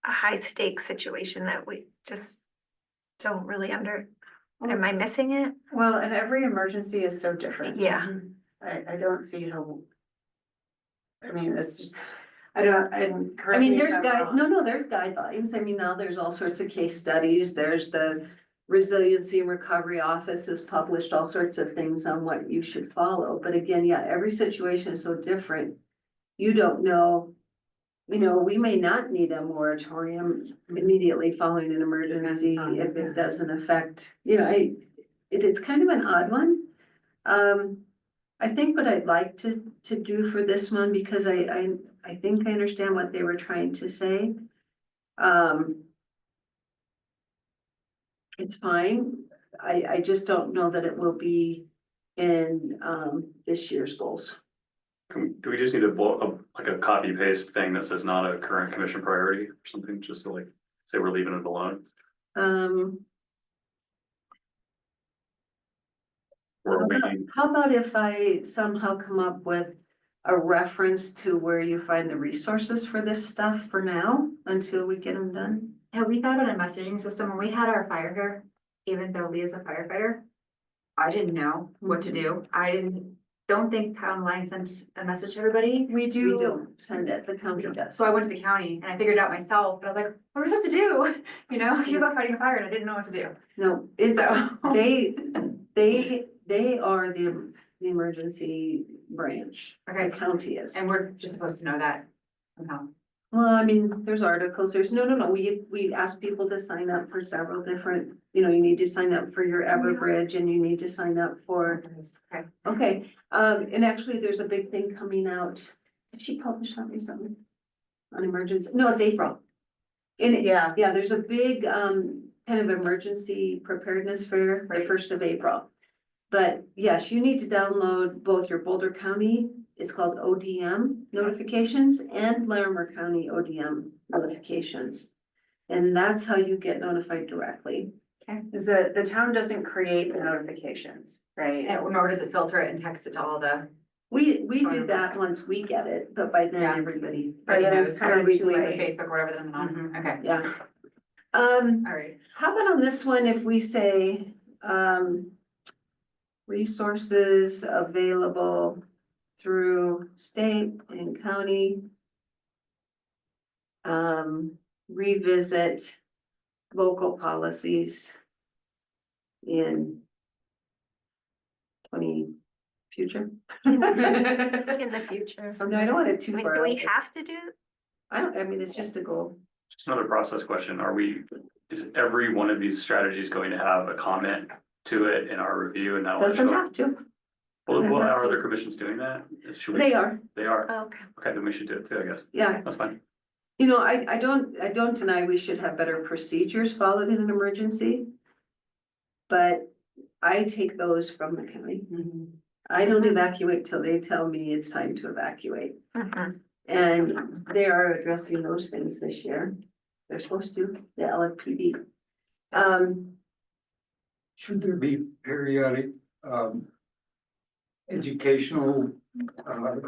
a high stakes situation that we just don't really am I missing it? Well, and every emergency is so different. Yeah. I don't see how. I mean, it's just, I don't, and. I mean, there's there's guidelines. I mean, now there's all sorts of case studies. There's the Resiliency and Recovery Office has published all sorts of things on what you should follow. But again, yeah, every situation is so different. You don't know, we may not need a moratorium immediately following an emergency if it doesn't affect, it's kind of an odd one. I think what I'd like to do for this one, because I think I understand what they were trying to say. It's fine. I just don't know that it will be in, this year's goals. Do we just need like a copy paste thing that says not a current commission priority or something, just to like say we're leaving it alone? Or we, How about if I somehow come up with a reference to where you find the resources for this stuff for now, until we get them done? Yeah, we thought about a messaging system when we had our fire here, even though Leah's a firefighter. I didn't know what to do. Don't think Town Line sent a message to everybody. We don't send it, the county does. So I went to the county and I figured it out myself, but I was like, what are we supposed to do? He was out fighting a fire and I didn't know what to do. No, it's, So- they are the emergency branch, the Okay, county is. and we're just supposed to know that somehow. Well, I mean, there's articles, no, we ask people to sign up for several different, you need to sign up for your Everbridge and you need to sign up for, Okay. okay. And actually, there's a big thing coming out. Did she publish that recently? On emergency, no, it's April. Yeah. Yeah, there's a big, kind of emergency preparedness fair, the Right. 1st of April. But yes, you need to download both your Boulder County, it's called ODM notifications, and Larimer County ODM notifications. And that's how you get notified directly. Is that the town doesn't create the notifications, right? Nor does it filter it and text it to all the. We do that once we get it, but by then Yeah. everybody. But then knows. it's kind of Everybody's too Like late. Facebook or whatever, then on. Mhm. Okay, Yeah. all right. How about on this one, if we say, resources available through state and county. Revisit local policies in future. In the future. No, I don't want it too I mean, far. do we out. have to do? I mean, it's just a goal. just another process question. Is every one of these strategies going to have a comment to it in our review and now? Doesn't have to. Well, doesn't have are to. other commissions doing that? Should we- They are, They are. Okay. Okay, then we should do it too, I guess. yeah. That's fine. You know, I don't deny we should have better procedures followed in an emergency. But I take those from the county. I don't evacuate till they tell me it's time to evacuate. Mhm. And they are addressing those things this year. They're supposed to, the LFPD. Should there be periodic, educational,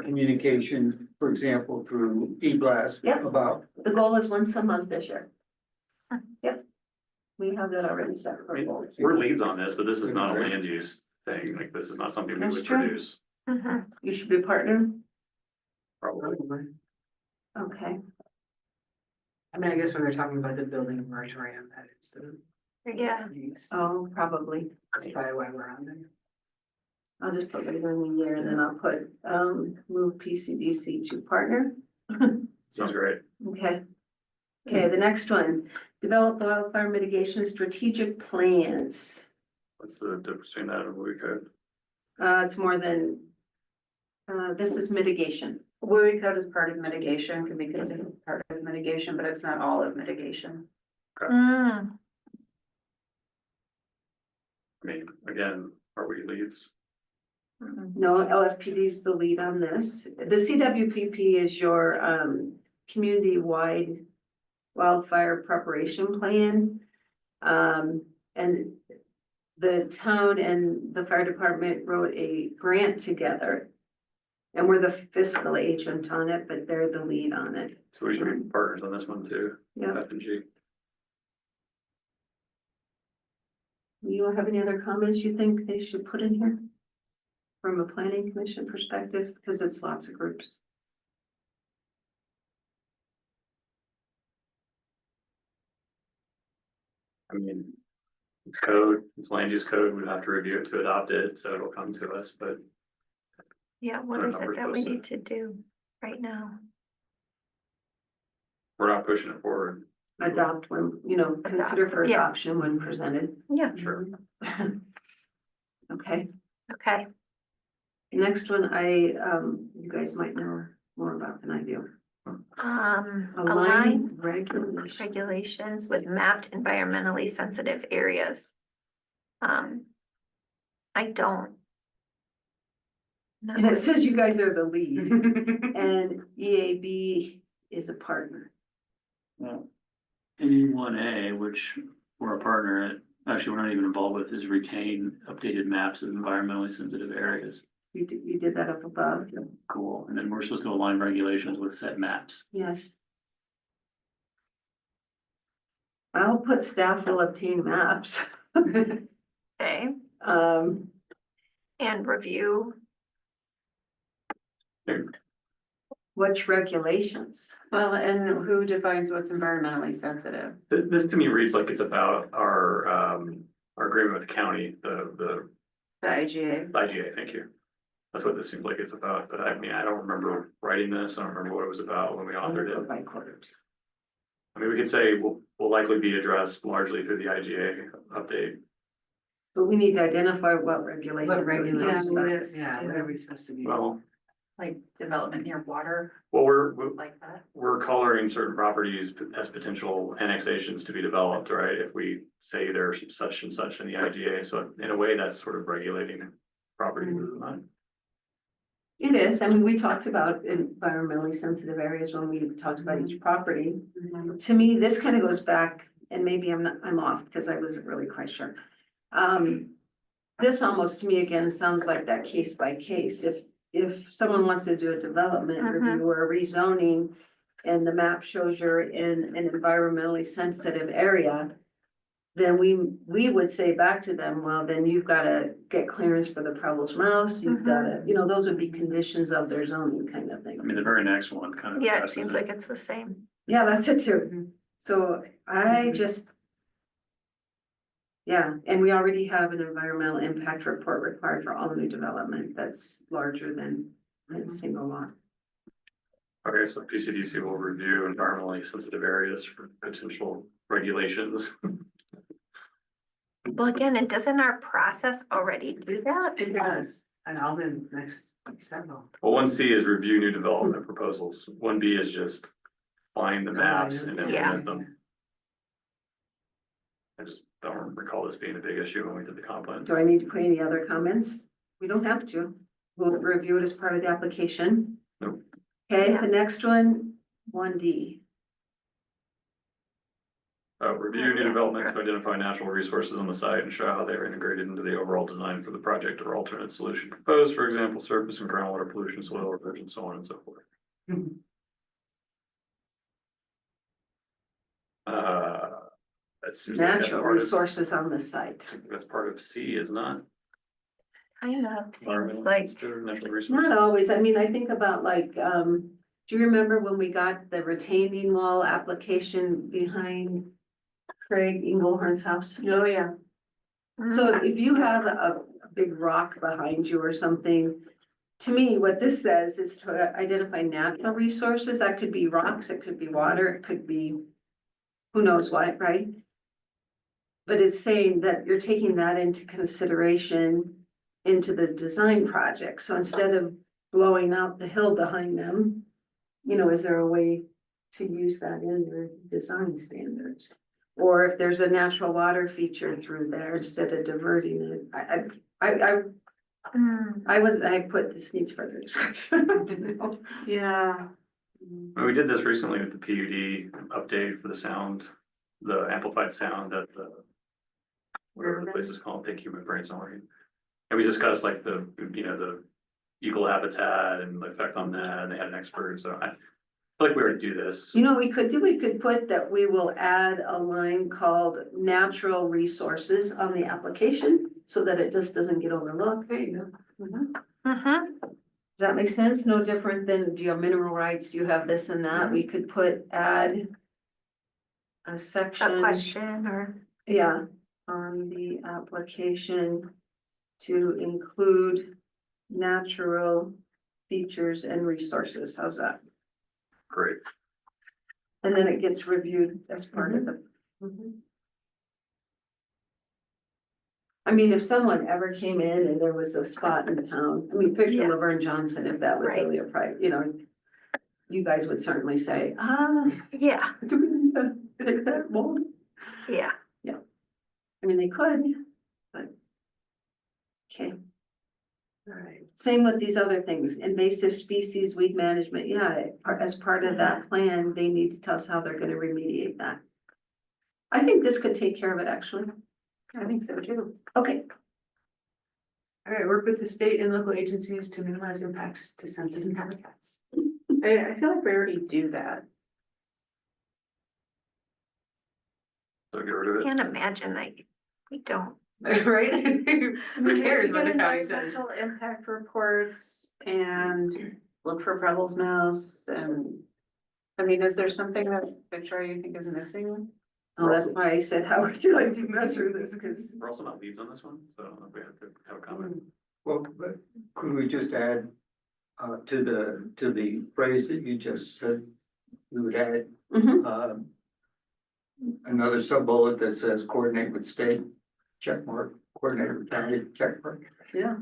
communication, for example, through e-blast Yep. about, The goal is once a month this year. Hmm. Yep. We have that already set I for mean, goals. we're leads on this, but this is not a land use thing, like, this is not something we That's would true. produce. Mhm. You should be a partner. Probably. Okay. I mean, I guess when they're talking about the building a moratorium, that is Yeah, Oh, probably. that's probably why we're on there. I'll just put later in the year and then I'll put, move PCDC to partner. Sounds great. Okay. Okay, the next one, develop wildfire mitigation strategic plans. What's the difference between that and what we could? It's more than, this is mitigation. Woody code is part of mitigation, can be considered part of mitigation, but it's not all of mitigation. Mm, I mean, again, are we leads? No, LFPD is the lead on this. The CWPP is your, community-wide wildfire preparation plan. And the town and the fire department wrote a grant together. And we're the fiscal agent on it, but they're the lead on it. So we should be partners on this one too. Yeah. F and G. You have any other comments you think they should put in here? From a planning commission perspective, because it's lots of groups. I mean, it's code, it's land use code, we'd have to review it to adopt it, so it'll come to us, but yeah, what I don't is know, we're it that we supposed need to do right now? we're not pushing it forward. Adopt when, you know, consider for Yeah. adoption when presented. Yeah, Sure. Okay, okay, next one, you guys might know more about than I do. align Align regulation. regulations with mapped environmentally sensitive areas. I don't. know. And it says you guys are the lead and EAB is a partner. Well, NE1A, which we're a partner at, actually, we're not even involved with, is retain updated maps of environmentally sensitive areas. You did that up above, Cool. And then we're supposed to align regulations with set maps. yes. I'll put staff will obtain maps. Okay, Um, and review, which regulations? Well, and who defines what's environmentally sensitive? This to me reads like it's about our agreement with the county, the The IGA. IGA, thank you. That's what this seems like it's about, but I mean, I don't remember writing this, I don't remember what it was about when we authored it. By quarters. I mean, we could say will likely be addressed largely through the IGA update. But we need to identify what regulations. What are regulation, being yeah, what are we supposed to be? Well, Like development near water, we're like that. we're coloring certain properties as potential annexations to be developed, right? If we say there's such and such in the IGA, so in a way, that's sort of regulating property. Mm-hmm. It is, I mean, we talked about environmentally sensitive areas when we talked about each property. To me, this kind of goes back, and maybe I'm off because I wasn't really quite sure. This almost to me again sounds like that case by case. If someone wants to do a development review or a rezoning and the map shows you're in an environmentally sensitive area, then we would say back to them, well, then you've got to get clearance for the Preble's Mouse, you've got to, you know, those would be conditions of their zoning kind of thing. I mean, the very next one kind of. yeah, it addresses seems like it's the same. Yeah, that's it too. So I just. Yeah, and we already have an environmental impact report required for all new development that's larger than a single lot. Okay, so PCDC will review environmentally sensitive areas for potential regulations. Well, again, and doesn't our process already do that? It does, and all the next several. Well, 1C is review new development proposals. 1B is just find the maps and Yeah. implement them. I just don't recall this being a big issue when we did the comp plan. Do I need to put any other comments? We don't have to. We'll review it as part of the application. Nope. Okay, Yeah. the next one, 1D. Review new development to identify natural resources on the site and show how they are integrated into the overall design for the project or alternate solution proposed, for example, surface and groundwater pollution, soil erosion, so on and so forth. That seems like that's Natural part of, resources on the site. seems like that's part of C, is not? Kind of seems Environmental like, sensitive natural resources. Not always. I mean, I think about like, do you remember when we got the retaining wall application behind Craig Engelhorn's house? Oh, yeah. So if you have a big rock behind you or something, to me, what this says is to identify natural resources. That could be rocks, it could be water, it could be who knows what, right? But it's saying that you're taking that into consideration into the design project. So instead of blowing out the hill behind them, you know, is there a way to use that in your design standards? Or if there's a natural water feature through there, instead of diverting it, I put this needs further discussion. I didn't know. Yeah. Well, we did this recently with the PUD update for the sound, the amplified sound at the. Whatever the place is called, thank you, my brain's not working. And we discussed like the, you know, the eagle habitat and the effect on that, and they had an expert, so I feel like we already do this. You know, what we could do, we could put that we will add a line called natural resources on the application so that it just doesn't get overlooked. There you go. Does that make sense? No different than, do you have mineral rights? Do you have this and that? We could add a a section, question or, yeah, on the application to include natural features and resources. How's that? Great. And then it gets reviewed as part of the. I mean, if someone ever came in and there was a spot in town, I mean, picture Yeah. Laverne Johnson, if that was Right. really a private, you know. You guys would certainly say, yeah, do we need to pick that mold? yeah. I mean, they could, but. Okay. All right, same with these other things, invasive species, weed management, yeah, as part of that plan, they need to tell us how they're gonna remediate that. I think this could take care of it, actually. I think so too. Okay, All right, work with the state and local agencies to minimize impacts to sensitive habitats. I feel like we already do that. So get rid of it. Can't imagine like, we don't. Right? Who cares what the county says? Environmental impact reports and look for Preble's mouse and. I mean, is there something that's, Victoria, you think is missing? oh, that's why I said, how would you like to measure this, because. We're also not leads on this one, so I don't know if we have to have a comment. Well, but could we just add, to the phrase that you just said? We would add, another sub bullet that says coordinate with state, check mark, coordinate with county, check mark. Yeah.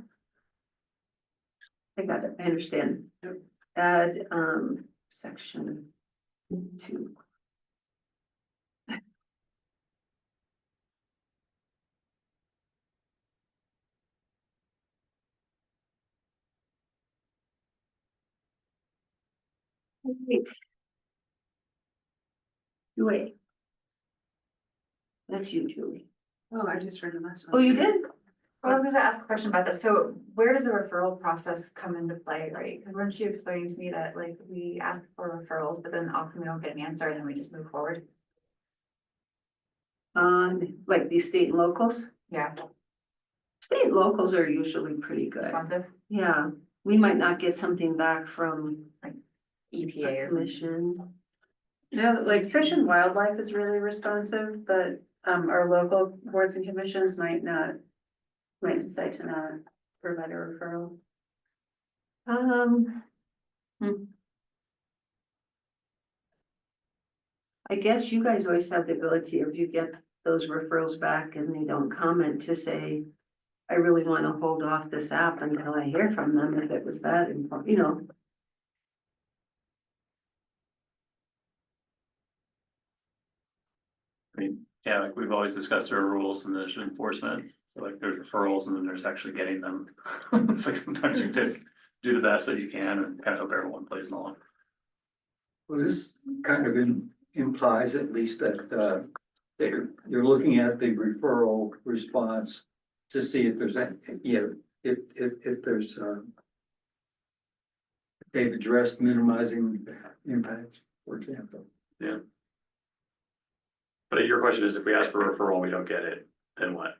I got it, I understand. Add, section 2. Wait. That's you, Julie. Oh, I just read the last one. Oh, you did? I was gonna ask a question about this. So where does the referral process come into play, right? Because weren't you explaining to me that like we ask for referrals, but then often we don't get an answer and then we just move forward? Like these state and locals? Yeah, State and locals are usually pretty good. responsive, Yeah, we might not get something back from EPA the or something. commission. No, like Fish and Wildlife is really responsive, but our local boards and commissions might decide to not provide a referral. I guess you guys always have the ability, if you get those referrals back and they don't comment, to say, I really want to hold off this app until I hear from them, if it was that important, you know. Yeah, like we've always discussed our rules and there's enforcement, so like there's referrals and then there's actually getting them. It's like sometimes you just do the best that you can and kind of hope everyone plays along. Well, this kind of implies at least that, that you're looking at the referral response to see if there's, if there's, they've addressed minimizing impacts, for example. But your question is, if we ask for a referral, and we don't get it, then what?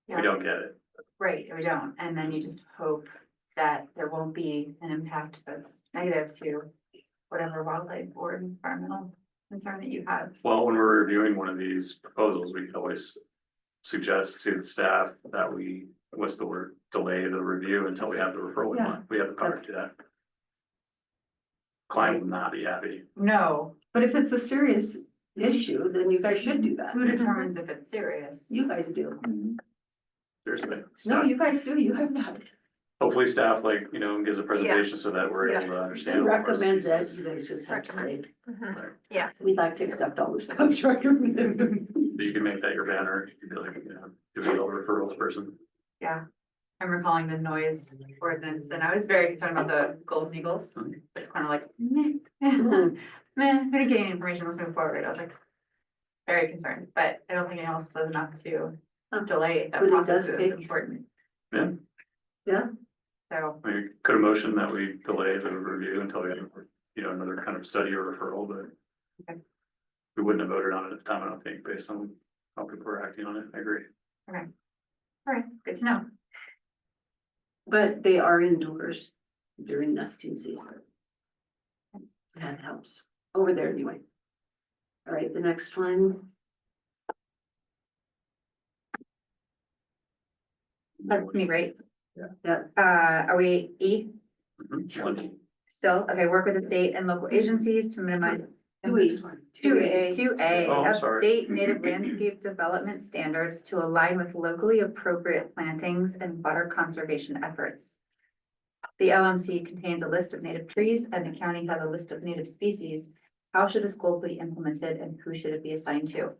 We Yeah. don't get it. Right, we don't, and then you just hope that there won't be an impact that's negative to whatever wildlife or environmental concern that you have. Well, when we're reviewing one of these proposals, we could always suggest to the staff that we, what's the word, delay the review until we have the referral. Yeah. We have the power to do that. Client will not be happy. No, But if it's a serious issue, then you guys should do that. who determines if it's serious? You guys do. Seriously. No, Staff- you guys do. You have that. Hopefully staff gives a presentation so that we're able to understand. what parts of Recommend these that, is. you guys just have to say, Mhm. Right. we'd like to accept all the stuff recommended. You can make that your banner, you can be like, do a little referrals person. Yeah, I'm recalling the noise ordinance, and I was very concerned about the golden eagles. It's kind of like, meh, meh, we're getting information, let's move forward. I was like, very concerned, but I don't think anyone else was enough to delay that But it process. does It's take- important. Yeah. Yeah. So, We could have motioned that we delay the review until we have, another kind of study or referral, but. Okay. We wouldn't have voted on it at the time, I don't think, based on how people were acting on it, I agree. all right, good to know. But they are indoors during nesting season. That helps, over there anyway. All right, the next one, That's me, right? Yeah. Are we E Mhm. still? Okay, work with the state and local agencies to minimize. Louise. 2A. Oh, I'm sorry. Update native landscape development standards to align with locally appropriate plantings and butter conservation efforts. The LMC contains a list of native trees and the county has a list of native species. How should this goal be implemented and who should it be assigned to?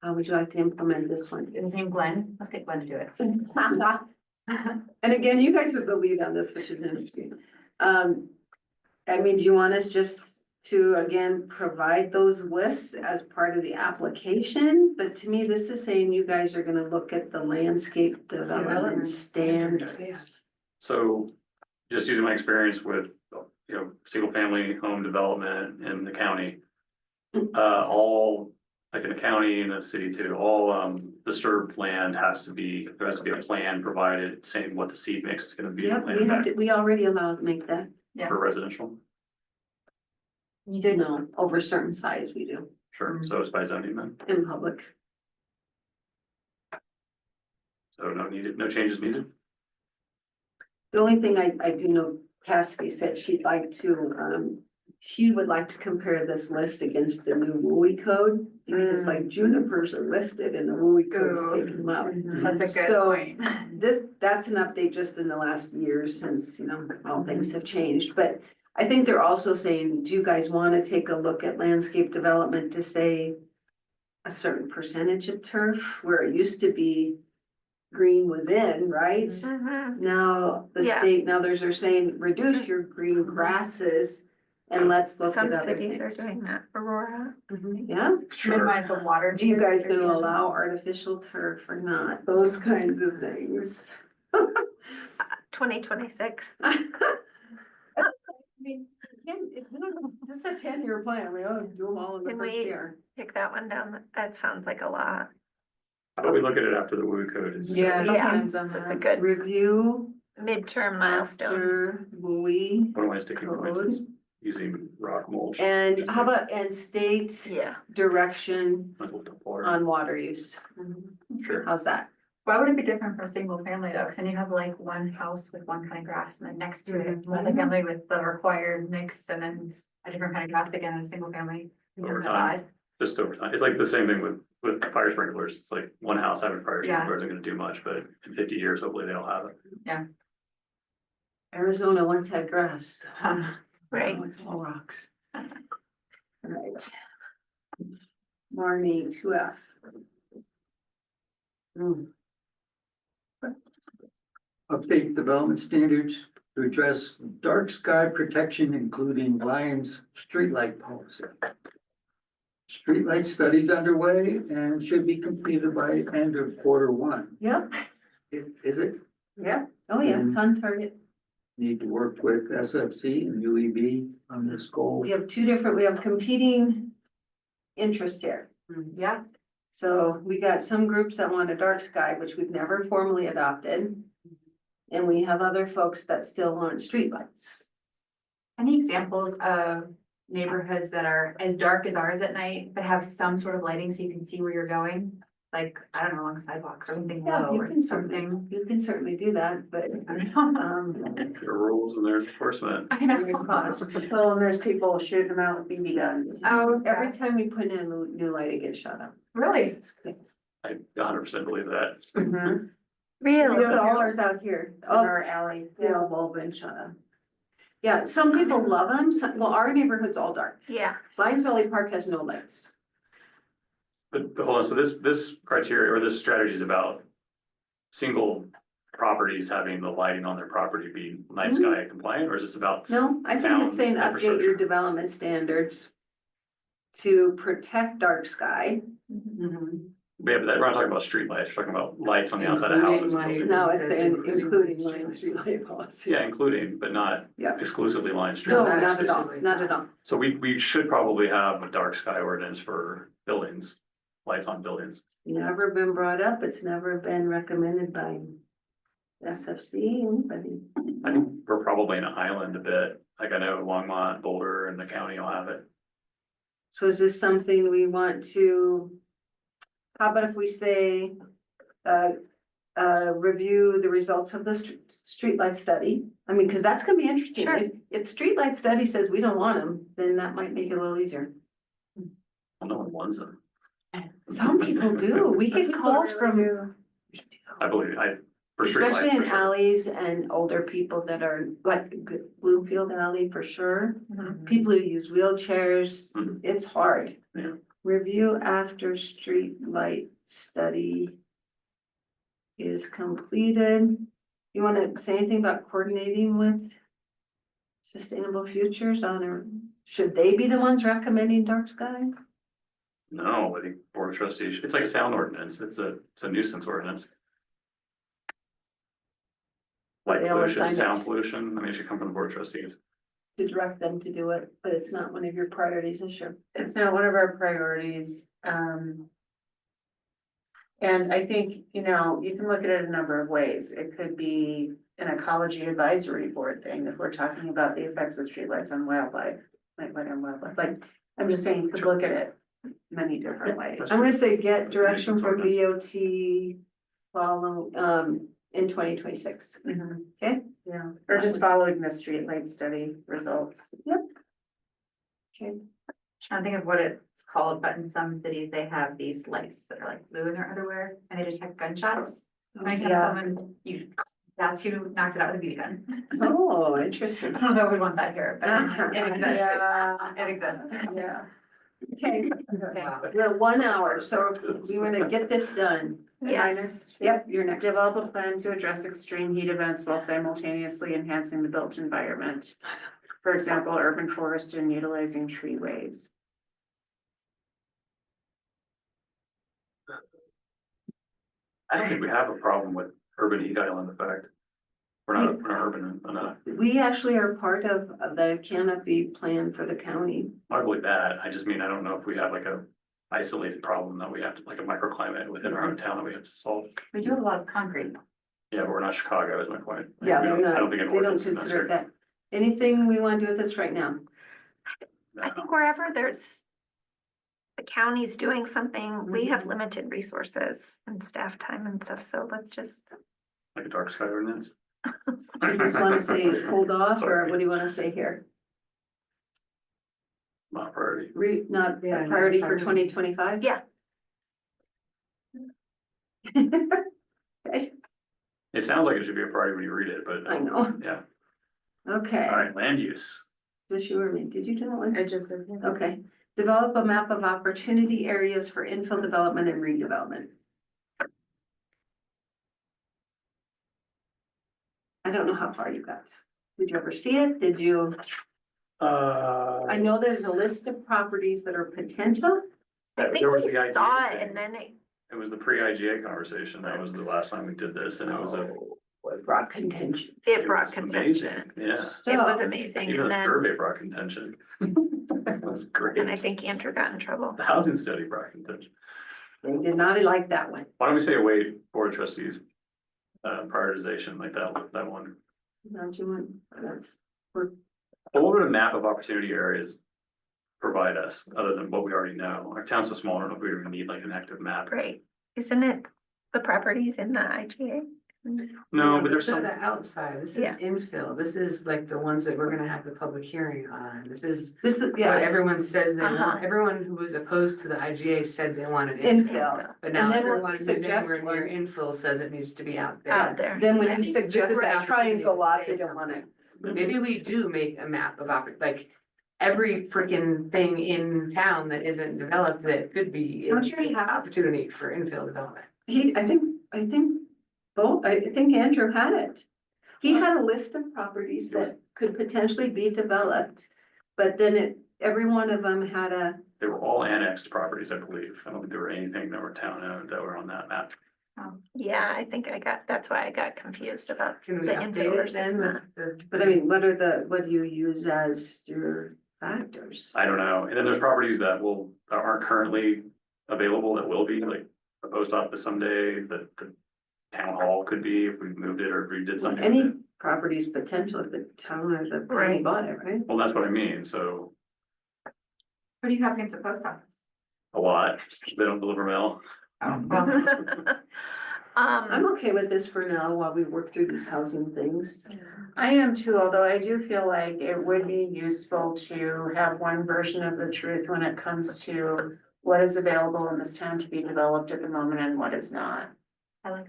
How would you like to implement this one? Is his name Glenn? Let's get Glenn to do it. And again, you guys are the lead on this, which is interesting. I mean, do you want us just to, again, provide those lists as part of the application? But to me, this is saying you guys are gonna look at the landscape development standards. So, just using my experience with, single family home development in the county. All, like in the county and the city too, all disturbed land there has to be a plan provided saying what the seed mix is gonna be. Yep, planned we have back to, we already allowed to make that, For residential, You did know. no, over a certain size we do, sure, so it's by zoning then, in public. so no changes needed. The only thing I do know, Cassidy said she'd like to, she would like to compare this list against the new WUI code. Because like junipers are listed and the WUI code's Ooh. taken them out. That's a good So, point. That's an update just in the last year since, all things have changed, but I think they're also saying, do you guys wanna take a look at landscape development to say a certain percentage of turf, where it used to be green was in, right? Mhm. Now, the Yeah. state, now there's, they're saying, reduce your green grasses and let's look Some at other cities are things. doing that, Aurora. Yeah, Minimize the water. do you guys gonna irrigation. allow artificial turf or not? Those kinds of things. 2026. I mean, again, this is a 10-year plan, we don't do them all in the Can first we- year. Pick that one down. That sounds like a lot. But we look at it after the WUI code is. Yeah, it Yeah. depends on That's a that. good Review midterm milestone. after WUI. One of my sticking points is using rock mulch. And how about, and state Yeah. direction Water. on water use? Sure. How's that? Why would it be different for a single family though? Cause then you have like one house with one kind of grass and then next to it, it's multi-family with the required mix and then a different kind of grass again in a single family. Over Isn't that time. odd? Just over time, it's like the same thing with fire sprinklers, it's like one house having fire Yeah. sprinklers isn't gonna do much, but in 50 years, hopefully they don't have it. Arizona once had grass. Right. Now it's all rocks. Right. Marnie, 2F. Update development standards to address dark sky protection, including Lions streetlight policy. Streetlight studies underway and should be completed by end of Q1. Yep, Is it? yeah, oh yeah, it's on target. Need to work with SFC and UEB on this goal. We have we have competing interests here. Yeah, So we got some groups that want a dark sky, which we've never formally adopted. And we have other folks that still want streetlights. any examples of neighborhoods that are as dark as ours at night, but have some sort of lighting so you can see where you're going? Like, I don't know, along sidewalks or something low You or can certainly, something. you can certainly do that, but, I don't know. There are rules and there's enforcement. I know. very cost. Well, and there's people shooting them out with BB guns. Oh, Every time we put in a new light, it gets shut up. really? I 100% believe that. Mm-hmm. Really? We have all ours out here. In Oh, our alley. they all bulb and shut up. Yeah, some people love them. Well, our neighborhood's all dark. Yeah, Lions Valley Park has no lights. But hold on, so this criteria or this strategy is about single properties having the lighting on their property be night sky compliant, or is this about? No, I think it's saying Town update your infrastructure. development standards to protect dark sky. Yeah, but we're not talking about street lights, we're talking about lights on the outside of houses. and buildings. No, it's including line streetlight policy. Yeah, including, but not Yeah. exclusively line street. No, lights. not at all, not at all. So we should probably have a dark sky ordinance for buildings, lights on buildings. Never been brought up, it's never been recommended by SFC, anybody. I think we're probably an island a bit, like I know Longmont, Boulder and the county will have it. So is this something we want to? How about if we say, review the results of the streetlight study? I mean, cause that's gonna be interesting. Sure. If streetlight study says we don't want them, then that might make it a little easier. Well, no one wants them. Some people do. We get calls from. I believe, for street Especially lights, in for sure. alleys and older people that are like Bloomfield Alley for sure. Mhm. People who use wheelchairs, Mhm. it's hard. Yeah. Review after street light study is completed. You wanna say anything about coordinating with Sustainable Futures on or should they be the ones recommending dark sky? No, I think board of trustees, it's like a sound ordinance, it's a nuisance ordinance. Light They'll pollution, assign it. sound pollution, I mean, it should come from the board of trustees. To direct them to do it, but it's not one of your priorities this year. It's not one of our priorities, and I think, you know, you can look at it a number of ways. It could be an ecology advisory board thing, if we're talking about the effects of streetlights on wildlife. Like, I'm just saying, you could look at it many different ways. I'm gonna say get That's a direction nuisance from ordinance. DOT follow, in 2026. Mhm. Okay. Yeah, or just following the streetlight study results. Okay. Trying to think of what it's called, but in some cities, they have these lights that are like blue in their underwear and they detect gunshots. Anytime Yeah. someone, that's who knocks it out with a BB gun. Oh, interesting. I don't know if we want that here, but it exists. Yeah. It exists. Yeah. Okay, we're 1 hour, so we wanna get this done. yes. Yep, you're next. Develop a plan to address extreme heat events while simultaneously enhancing the built environment. For example, urban forest and utilizing treeways. I don't think we have a problem with urban heat island effect. We're not urban enough, We actually are part of the canopy plan for the county. I believe that, I just mean, I don't know if we have like a isolated problem that we have to, like a microclimate within our own town that we have to solve. We do have a lot of concrete. Yeah, but we're not Chicago is my point. Like, Yeah, we they're don't- I not, don't think an they don't ordinance is consider necessary. that. Anything we wanna do with this right now? I think wherever there's the county's doing something, we have limited resources and staff time and stuff, so let's just, Like a dark sky ordinance. You just wanna say hold off, or what do you wanna say here? Not a priority. Not Yeah, a not priority for priority. 2025? yeah, Okay, It sounds like it should be a priority when you read it, but. I know. Yeah, okay, all right, land use. this you or me, did you do that one? I just. Okay, Develop a map of opportunity areas for infill development and redevelopment. I don't know how far you got. Did you ever see it? Did you? I know there's a list of properties that are potential. I think There was we the IGA saw it thing. and then it, It was the pre-IGA conversation. That was the last time we did this and it was What brought contention? it brought was amazing. contention. Yeah. It was So, amazing. Even And the then, survey brought contention. That was great. and I think Andrew got in trouble. The housing study brought contention. They did not like that one. Why don't we say await board of trustees? Prioritization like that one. Don't you want, that's, But what would a map of opportunity areas provide us, other than what we already know? Our town's so small, I don't know if we even need like an active map. Right, isn't it the properties in the IGA? No, but there's These are some, the outside, this is Yeah. infill, this is like the ones that we're gonna have the public hearing on, this is. this is, What yeah, everyone says they Uh-huh. want, everyone who was opposed to the IGA said they wanted infill. infill. But now And then when everyone we who's suggest anywhere near one- infill says it needs to be out there. Out there. Then when I you think this suggest is an that opportunity triangle to lot, say they don't want it. something. Maybe we do make a map of like every freaking thing in town that isn't developed that could be Don't is you already have- opportunity for infill development. I think both, I think Andrew had it. He had a list of properties that could potentially be developed. But then every one of them had a, they were all annexed properties, I believe. I don't think there were anything that were town owned that were on that map. Yeah, I think that's why I got confused about Can we the update infill it versus then not. with the? but I mean, what do you use as your factors? I don't know. And then there's properties that aren't currently available that will be, like the post office someday, the town hall could be if we moved it or if we did something with Any it. property's potential if the town or the county Right. bought it, right? Well, that's what I mean. So What do you have against the post office? a lot, they don't deliver mail. I'm okay with this for now while we work through these housing things. I am too, although I do feel like it would be useful to have one version of the truth when it comes to what is available in this town to be developed at the moment and what is not, I like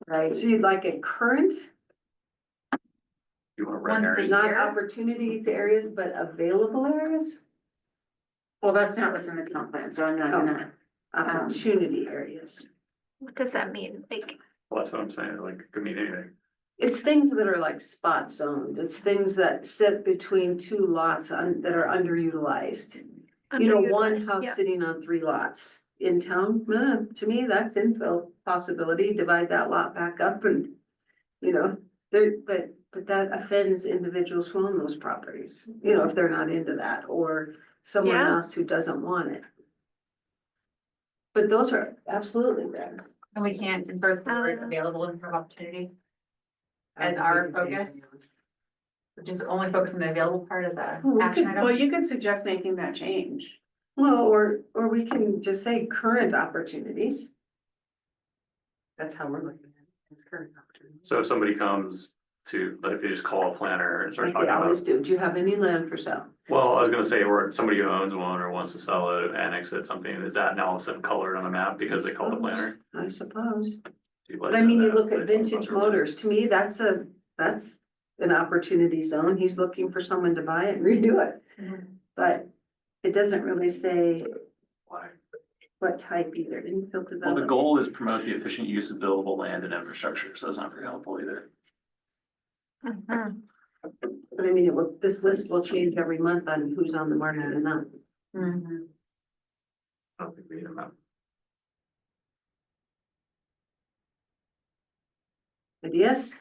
right? So you'd like it current, You want a red Once a herring? not Here? opportunity to areas, but available areas? Well, that's not what's in the comp plan, so I'm not gonna, Opportunity areas. What does that mean? Like, Well, that's what I'm saying. Like, it could mean anything. It's things that are like spot zoned. It's things that sit between two lots that are underutilized. You know, one underutilized, house yeah. sitting on three lots in town, to me, that's infill possibility, divide that lot back up and, you know, but that offends individuals who own those properties, you know, if they're not into that, or someone Yeah. else who doesn't want it. But those are absolutely there. And we can't insert the word available in for opportunity, as our focus? Just only focus on the available part as a Well, we action could- item? well, you could suggest making that change. Well, or we can just say current opportunities. That's how we're looking at it. It's current opportunity. So if somebody comes to, like, they just call a planner and start Like talking they always about, do. Do you have any land for sale? well, I was gonna say, or somebody who owns one or wants to sell it, annex it, something, is that now all of a sudden colored on the map because they called the planner? I suppose. Do you like But I mean, you that? look They at talk about Vintage their- Motors, to me, that's an opportunity zone. He's looking for someone to buy it and redo it. Mhm. But it doesn't really say Why? what type either, infill Well, the development. goal is promote the efficient use of buildable land and infrastructure, so that's not very helpful either. Mhm. But I mean, this list will change every month on who's on the market and not. Mhm. I don't think we need a map. Ideas?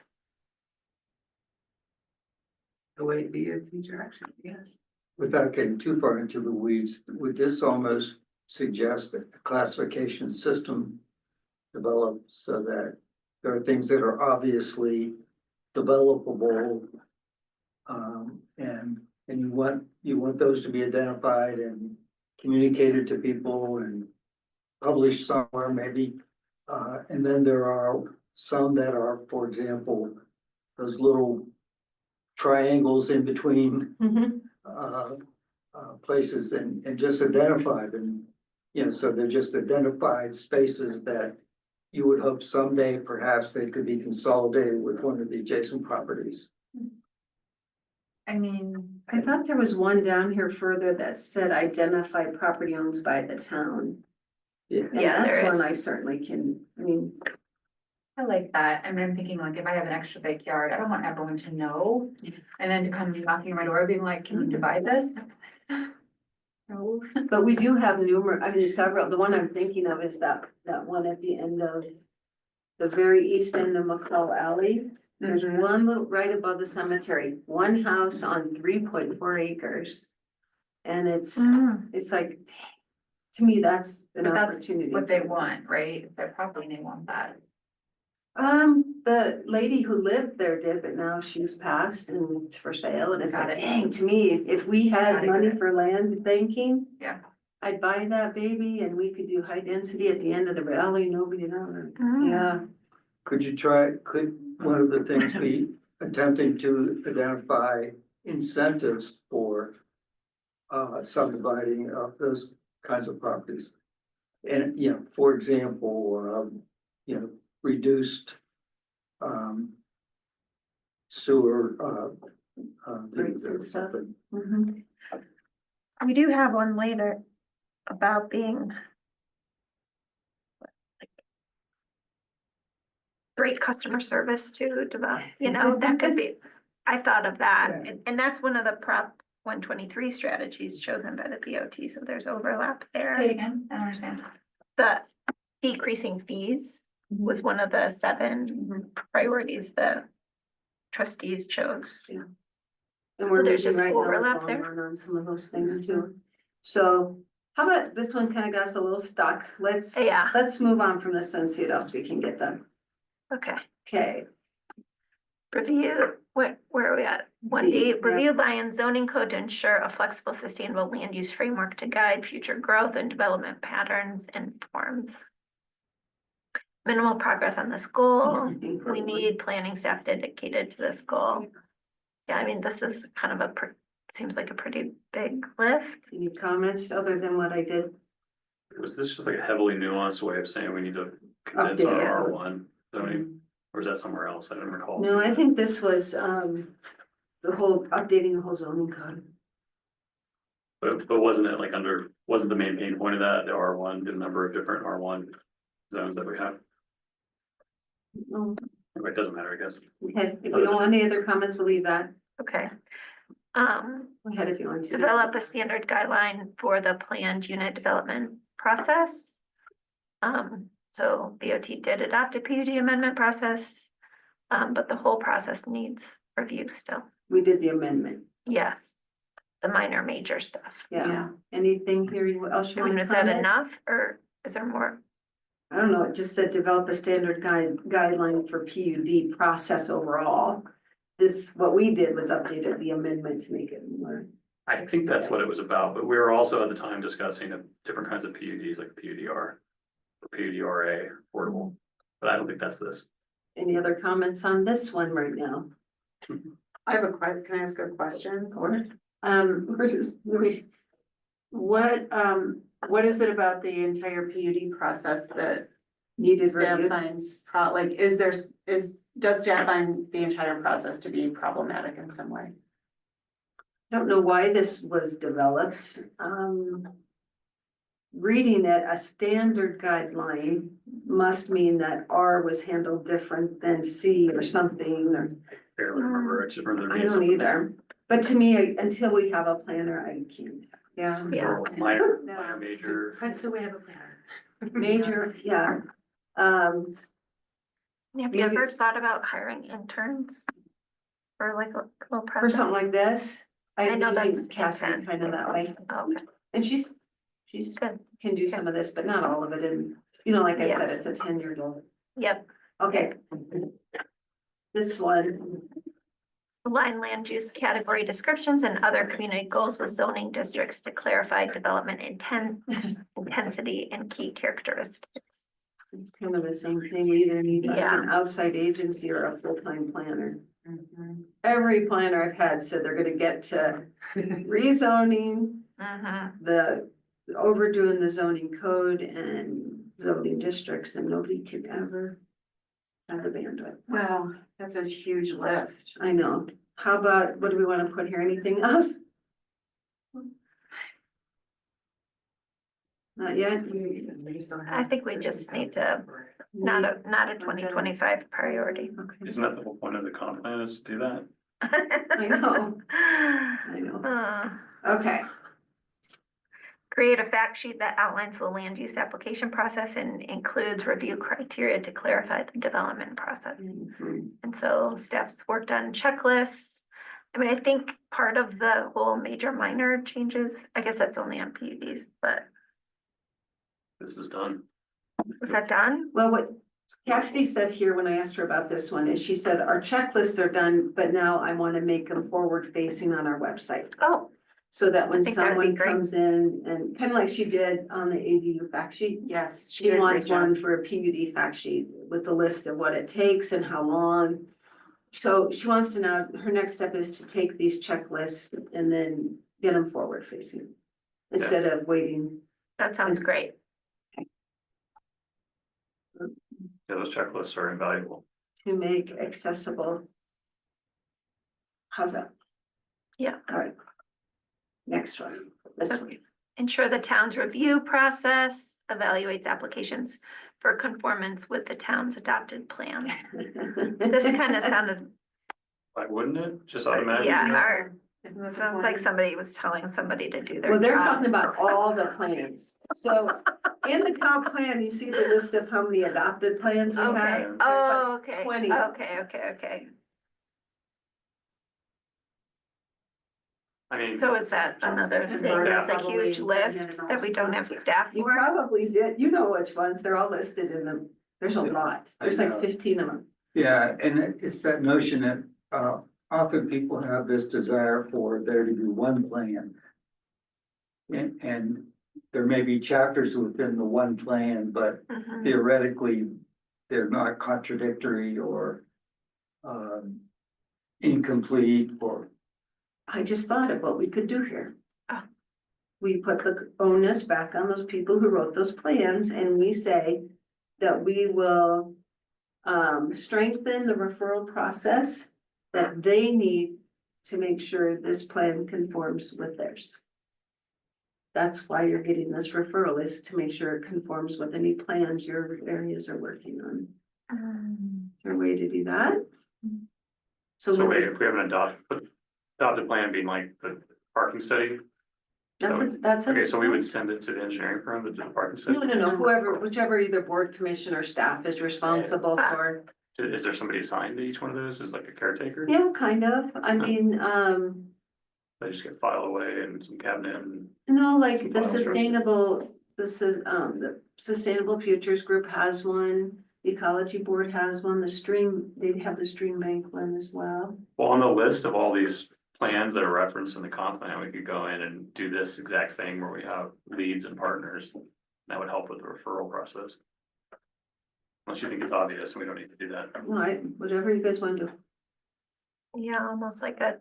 The way to be a future action, yes. Without getting too far into the weeds, would this almost suggest a classification system developed so that there are things that are obviously developable? And you want those to be identified and communicated to people and published somewhere maybe. And then there are some that are, for example, those little triangles in between places and just identified and, you know, so they're just identified spaces that you would hope someday perhaps they could be consolidated with one of the adjacent properties. I mean, I thought there was one down here further that said identify property owned by the town. And Yeah, that's there one is. I certainly can, I mean, I like that. I mean, I'm thinking like, if I have an extra backyard, I don't want everyone to know. And then to come knocking on my door being like, can you divide this? No. but we do have numerous, I mean, several, the one I'm thinking of is that one at the end of the very east end of McCall Alley. There's one little, right above the cemetery, one house on 3.4 acres. And it's like, to me, that's an But that's opportunity. what they want, right? It's their property and they want that. The lady who lived there did, but now she's passed and it's for sale, and it's Got like, it. dang, to me, if we had Got it, money got it. for land banking. Yeah. I'd buy that baby and we could do high density at the end of the valley, nobody knows, yeah. Could one of the things be attempting to identify incentives for subdividing of those kinds of properties? And, you know, for example, reduced sewer Rates and stuff. something. Mhm. We do have one later about being like great customer service to develop, that could be, I thought of that. Yeah. And that's one of the Prop 123 strategies chosen by the POT, so there's overlap there. Say it again, I don't understand. The decreasing fees was one of the 7 priorities the trustees chose. And So we're there's meeting just right now with overlap there? Walmart on some of those things too. So how about this one kind of got us a little stuck, let's Yeah, move on from this and see what else we can get done. okay. Okay, Review, where are we at? D, 1D, yeah. review Lyon zoning code to ensure a flexible, sustainable land use framework to guide future growth and development patterns and forms. Minimal progress on this goal. We need planning staff dedicated to this goal. Yeah, I mean, this is kind of seems like a pretty big lift. any comments other than what I did? Was this just like a heavily nuanced way of saying we need to condense Update, our yeah. R1 zoning? Or is that somewhere else? I don't recall. No, I think this was, the whole, updating the whole zoning code. But wasn't it like wasn't the main pain point of that, the R1, the number of different R1 zones that we have? Oh, It doesn't matter, I guess. okay, if you don't want any other comments, we'll leave that. Okay. Go ahead if you want to. Develop a standard guideline for the planned unit development process. So BOT did adopt a PUD amendment process, but the whole process needs review still. We did the amendment, Yes, the minor, major stuff. yeah. Anything here else you I mean, want is to that comment? enough or is there more? I don't know, it just said develop a standard guideline for PUD process overall. What we did was updated the amendment to make it more. I think that's what it was about, but we were also at the time discussing different kinds of PUDs, like PUDR, or PUDRA, affordable, but I don't think that's this. Any other comments on this one right now? I have can I ask a question? Or What is it about the entire PUD process that needed staff review? finds, does staff find the entire process to be problematic in some way? I don't know why this was developed. Reading it, a standard guideline must mean that R was handled different than C or something, or Barely remember, I just remember there I being don't something. either. But to me, until we have a planner, I can't. Yeah. Yeah. Minor, major. Until we have a plan. Major, yeah. Have you Maybe ever it's- thought about hiring interns? For like a little For project? something like this, I I'm know using that's Cassidy intense. kind of that way. Oh, okay, And she's good, can do some of this, but not all of it. And, like I Yeah. said, it's a 10-year-old. yep. Okay. This one, Align land use category descriptions and other community goals with zoning districts to clarify development intensity and key characteristics. it's kind of the same thing. We either need Yeah. an outside agency or a full-time planner. Mhm. Every planner I've had said they're gonna get to rezoning, the overdoing the zoning code and zoning districts, and nobody can ever have the bandwidth. Well, that's a huge lift. I know. How about, what do we want to put here? Anything else? Not yet? We just don't I have think we just need to, not a 2025 priority. Okay, Isn't that the whole point of the comp plan is to do that? I know. I know. Okay, Create a fact sheet that outlines the land use application process and includes review criteria to clarify the development process. And so staff's worked on checklists. I mean, I think part of the whole major minor changes, I guess that's only on PUDs, but This is done. was that done? well, what Cassidy said here when I asked her about this one is she said, our checklists are done, but now I want to make them forward facing on our website. Oh, So that when I think that'd be someone great. comes in and kind of like she did on the ADU fact sheet. Yes. She did a great wants job. one for a PUD fact sheet with the list of what it takes and how long. So she wants to know, her next step is to take these checklists and then get them forward facing. Instead of waiting. that sounds great. Yeah, those checklists are invaluable. To make accessible. How's that? Yeah. All right. Next one. This one. Okay. Ensure the town's review process evaluates applications for conformance with the town's adopted plan. This kind of sounded, Why wouldn't it? Just automatically? yeah, do that? hard. Isn't that the Sounds like plan? somebody was telling somebody to do their Well, they're job. talking about all the plans. So in the comp plan, you see the list of how many adopted plans you Okay, have. oh, okay, 20. okay. I mean, So is that another And thing, Marta the huge probably lift put it in that we don't have staff You for? probably did, you know which ones, they're all listed in the, there's a lot, there's I like know. 15 of them. Yeah, and it's that notion that, often people have this desire for there to be one plan. And there may be chapters within the one plan, but Mhm. theoretically, they're not contradictory or, incomplete or, I just thought of what we could do here. Ah. We put the onus back on those people who wrote those plans and we say that we will strengthen the referral process that they need to make sure this plan conforms with theirs. That's why you're getting this referral, is to make sure it conforms with any plans your areas are working on. Is there a way to do that? so when wait, they- if we have an adopted plan being like the parking study. That's. Okay, so we would send it to the engineering firm to do the parking study? No, whichever either board, commission or staff is responsible for, Is there somebody assigned to each one of those as like a caretaker? yeah, kind of, I mean, They just get filed away in some cabinet and, like Some the file sustainable, the Sustainable Futures Group has one. The Ecology Board has one, they have the stream bank one as well. well, on the list of all these plans that are referenced in the comp plan, we could go in and do this exact thing where we have leads and partners. That would help with the referral process. Unless you think it's obvious, and we don't need to do that. Right, whatever you guys want to do. Yeah, almost like a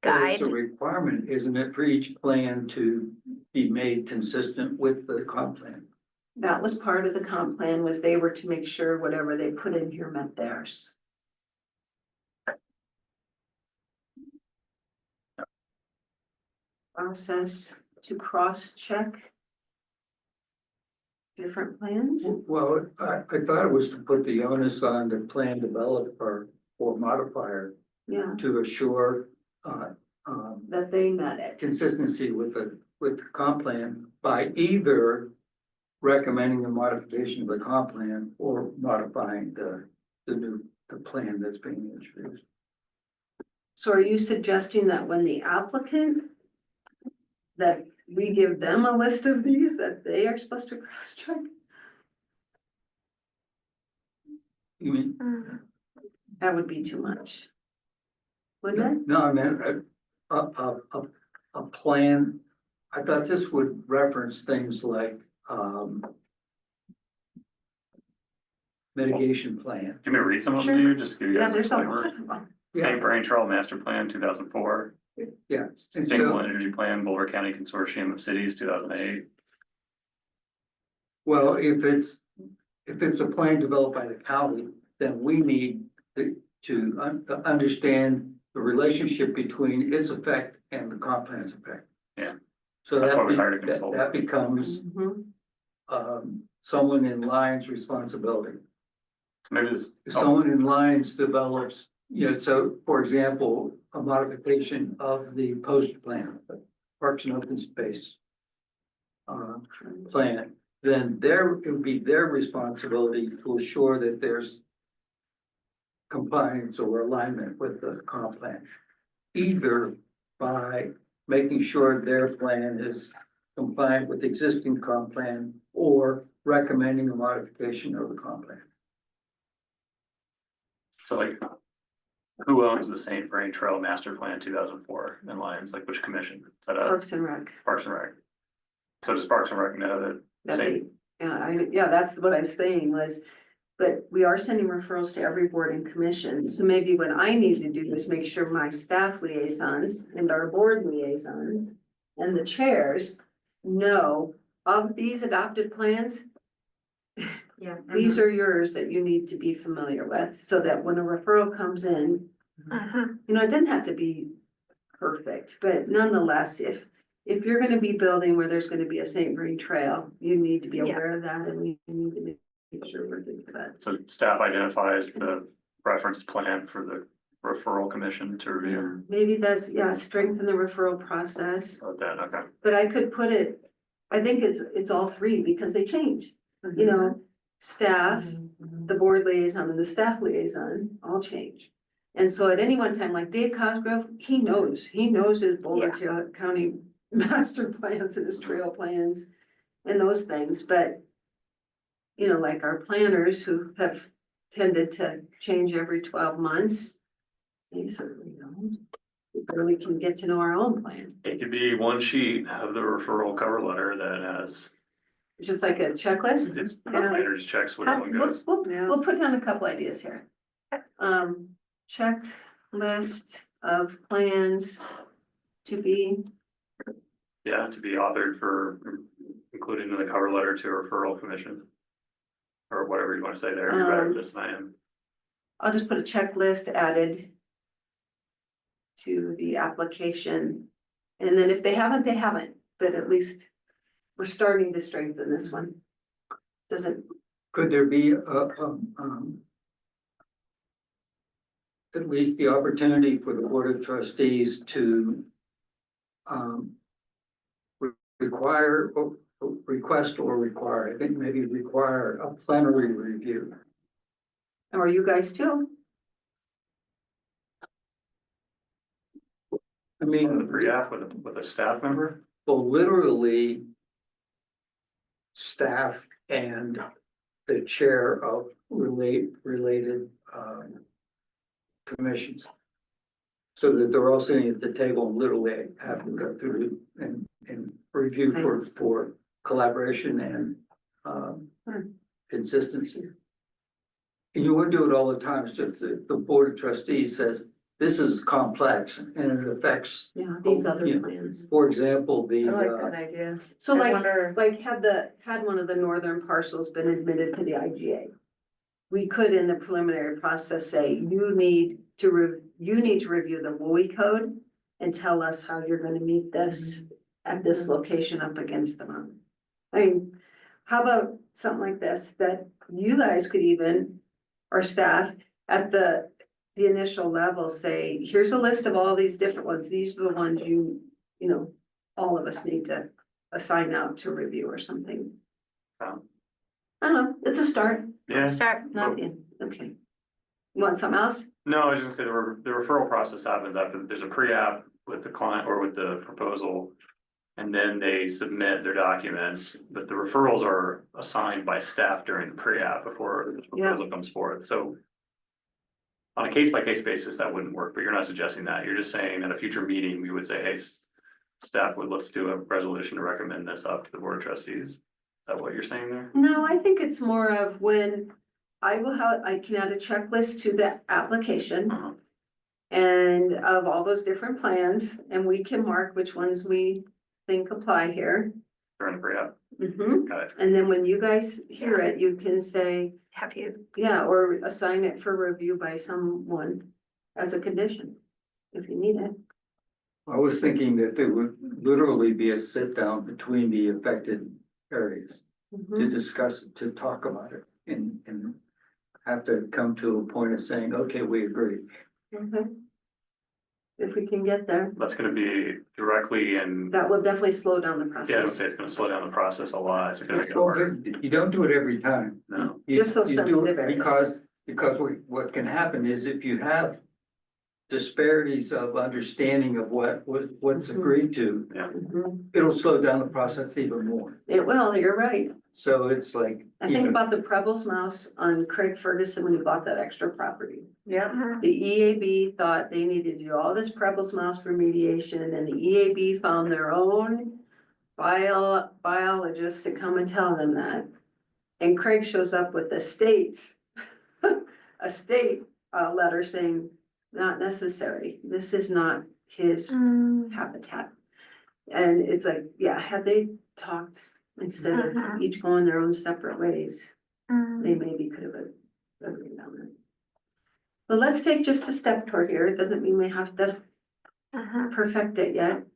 but guide. it's a requirement, isn't it, for each plan to be made consistent with the comp plan? That was part of the comp plan, was they were to make sure whatever they put in here met theirs. Process to cross-check different plans. Well, I thought it was to put the onus on the plan developer or modifier Yeah, to assure, that they met it. consistency with the comp plan by either recommending a modification of the comp plan or modifying the plan that's being introduced. So are you suggesting that when the applicant, that we give them a list of these that they are supposed to cross-check? You mean, Mm. That would be too much. Wouldn't it? no, I meant a plan. I thought this would reference things like, mitigation plan. Can we read some of them Sure. to you, just to give you Yeah, guys a there's a flavor? lot of them. St. Vrain Trail Master Plan, 2004. Yeah. And Sustainable so, Energy Plan, Boulder County Consortium of Cities, 2008. well, if it's a plan developed by the county, then we need to understand the relationship between its effect and the comp plan's effect. Yeah. So That's why we that, hired a that consultant. becomes, Mhm. someone in line's responsibility. Maybe this, If oh, someone in lines develops, you know, so for example, a modification of the post plan, Parks and Open Space. Plan, then it would be their responsibility to assure that there's compliance or alignment with the comp plan. Either by making sure their plan is compliant with existing comp plan or recommending a modification of the comp plan. so like, who owns the St. Vrain Trail Master Plan 2004 in Lions? Like which commission? Is that Parks and Rec. Parks and Rec? So does Parks and Rec know that? That Same. yeah, that's what I was saying was, but we are sending referrals to every board and commission. So maybe what I need to do is make sure my staff liaisons and our board liaisons and the chairs know of these adopted plans. Yeah. These are yours that you need to be familiar with, so that when a referral comes in, Mhm. you know, it didn't have to be perfect, but nonetheless, if you're gonna be building where there's gonna be a St. Marie Trail, you need to be Yeah. aware of that, and we need to make sure we're thinking about it. So staff identifies the reference plan for the referral commission to review. Maybe that's, yeah, strengthen the referral process, About that, okay. but I could put it, I think it's all three, because they change, you know, staff, the board liaison and the staff liaison all change. And so at any one time, like Dave Cosgrove, he knows his Boulder County master plans and his trail plans and those things, but you know, like our planners who have tended to change every 12 months, they certainly don't. We barely can get to know our own plan. It could be one sheet of the referral cover letter that has, It's just like a checklist. it's, the Yeah. planner just checks which How- one goes. We'll put down a couple ideas here. Checklist of plans to be, Yeah, to be authored for including in the cover letter to a referral commission. Or whatever you want to say there, you're better at this than I am. I'll just put a checklist added to the application. And then if they haven't, they haven't, but at least we're starting to strengthen this one. Doesn't, Could there be at least the opportunity for the Board of Trustees to require, or request or require, I think maybe require a plenary review? or you guys too? I On the mean, pre-app with a staff member, well, literally staff and the chair of related commissions. So that they're all sitting at the table and literally have to go through and review for collaboration and consistency. And you wouldn't do it all the time, it's just the Board of Trustees says, this is complex and it affects, Yeah, these other Yeah. plans. for example, the I like that idea. So I like, wonder- had one of the northern parcels been admitted to the IGA, we could in the preliminary process say, you need to review the WUI code and tell us how you're gonna meet this at this location up against the mountain. I mean, how about something like this, that you guys could even, or staff, at the initial level say, here's a list of all these different ones, these are the ones you know, all of us need to assign out to review or something. Um, I don't know, it's a start, yeah. Start. not the end, okay. You want something else? No, I was just gonna say the referral process happens after there's a pre-app with the client or with the proposal. And then they submit their documents, but the referrals are assigned by staff during the pre-app before the proposal comes forth, so. On a case-by-case basis, that wouldn't work, but you're not suggesting that, you're just saying at a future meeting, we would say, hey, staff let's do a resolution to recommend this up to the Board of Trustees. Is that what you're saying there? No, I think it's more of when I can add a checklist to the application. Uh-huh. And of all those different plans, and we can mark which ones we think apply here. During the pre-app, Mhm. got it, And then when you guys hear it, you can say, Have you, yeah, or assign it for review by someone as a condition. if you need it. I was thinking that there would literally be a sit down between the affected areas to discuss, to talk about it and have to come to a point of saying, okay, we agree. Okay. If we can get there, That's gonna be directly and, that will definitely slow down the yeah, I'd process. say it's gonna slow down the process a lot. It's gonna make it Well, harder. but you don't do it every time. No. You- Just those you do it sensitive areas. Because what can happen is if you have disparities of understanding of what's Mhm. agreed to, Mhm. it'll slow down the process even more. It will, you're right. So it's like, I you think know, about the Prebbles Mouse on Craig Ferguson when he bought that extra property. Yeah, The EAB thought they needed to do all this Prebbles Mouse remediation, and the EAB found their own biologist to come and tell them that. And Craig shows up with a state, a state letter saying, not necessary, this is not his Mm, habitat. And it's like, yeah, had they talked instead of Mhm. each going their own separate ways, mm, they maybe could have agreed on it. But let's take just a step toward here. It doesn't mean we have to mhm. perfect it yet.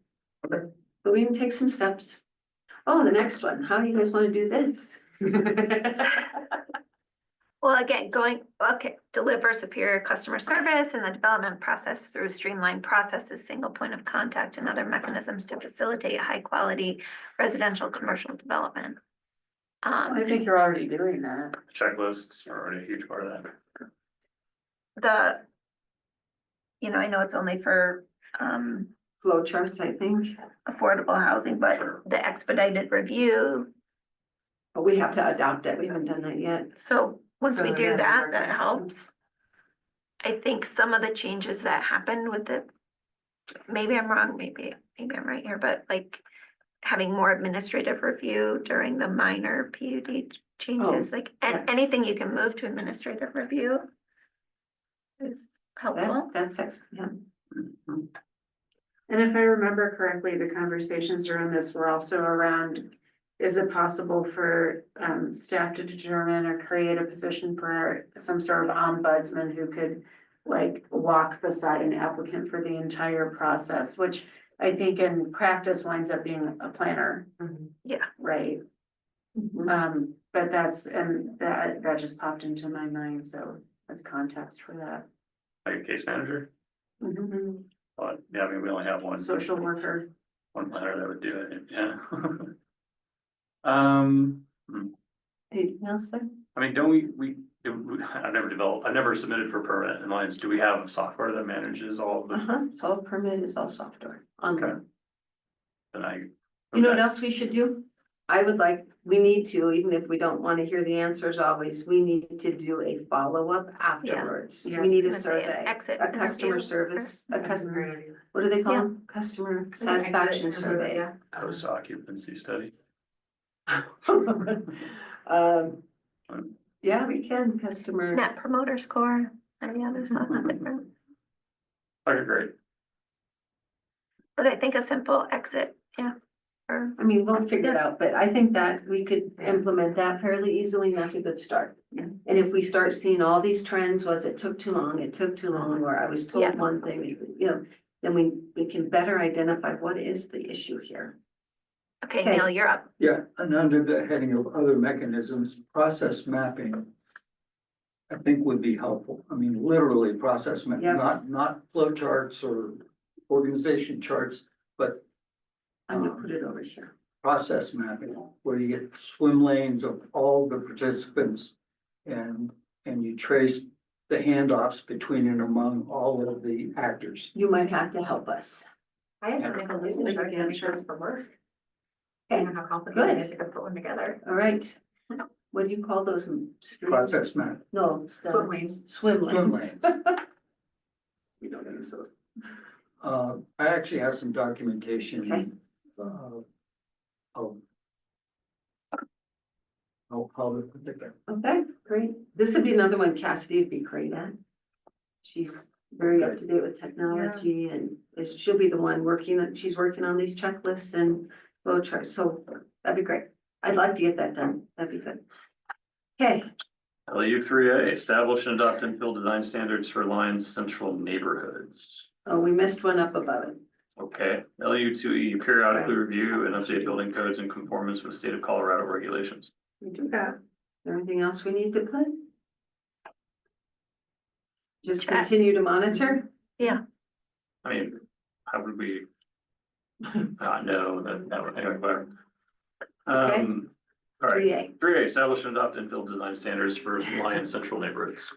But we can take some steps. Oh, the next one. How do you guys want to do this? Well, again, deliver superior customer service in the development process through streamlined processes, single point of contact, and other mechanisms to facilitate high quality residential commercial development. I think you're already doing that. Checklists are already a huge part of that. I know it's only for Flow charts, I think, affordable housing, but Sure. the expedited review. but we have to adopt it. We haven't done that yet. So once we So, do yeah, that, we're that working. helps. I think some of the changes that happened with the, maybe I'm wrong, maybe I'm right here, but like having more administrative review during the minor PUD changes, like yeah. anything you can move to administrative review is helpful. Yeah. And if I remember correctly, the conversations around this were also around, is it possible for staff to determine or create a position for some sort of ombudsman who could like walk beside an applicant for the entire process, which I think in practice winds up being a planner, Yeah, right? Mhm. But that just popped into my mind, so that's context for that. Like a case manager, Mhm. but yeah, I mean, we only have one Social worker. planner that would do it, yeah. Anything else there? I mean, don't I've never submitted for permit in lines. Do we have software that manages all of the, It's all permit, it's all software. okay. Then You know what else we should do? We need to, even if we don't want to hear the answers always, we need to do a follow-up afterwards. Yeah. We need a Gonna say an survey, exit a customer interview. service, That's a great idea. what do they call Yeah. them? Customer Exit satisfaction interview, survey. yeah. post occupancy study? Yeah, we can, customer. net promoter score, any other stuff different, Okay, great. but I think a simple exit, yeah. Or, I mean, we'll figure it out, but I think that we could Yeah. implement that fairly easily, and that's a good start. Yeah. And if we start seeing all these trends, it took too long, or I was Yeah. told one thing, then we can better identify what is the issue here. okay, Okay. Neil, you're up. yeah, and under the heading of other mechanisms, process mapping. I think would be helpful. I mean, literally process map, Yeah. not flow charts or organization charts, but I'm gonna put it over here. process mapping, where you get swim lanes of all the participants. And you trace the handoffs between and among all of the actors. You might have to help us. I have to make a lucid chart to make sure it's for work. I Okay, don't know how complicated good. it is to put one together. All right. What do you call those? Street- Process map, No. it's the Swim lanes. Swim swim lanes. lanes. We don't use those. I actually have some documentation. Okay. Of how to put it there. Okay, great. This would be another one Cassidy would be great at. She's very up to date with technology she'll be the one she's working on these checklists and flow charts, so that'd be great. I'd like to get that done. That'd be good. Okay, LU 3A, establish and adopt infill design standards for Lyons Central neighborhoods. Oh, we missed one up above it. Okay, LU2E, periodically review and update building codes in conformance with state of Colorado regulations. We do that. Anything else we need to put? Just Check. continue to monitor? Yeah, I mean, how would we not know that would, anyway, whatever. Okay. All right, 3A. 3A, establish and adopt infill design standards for Lion Central neighborhoods.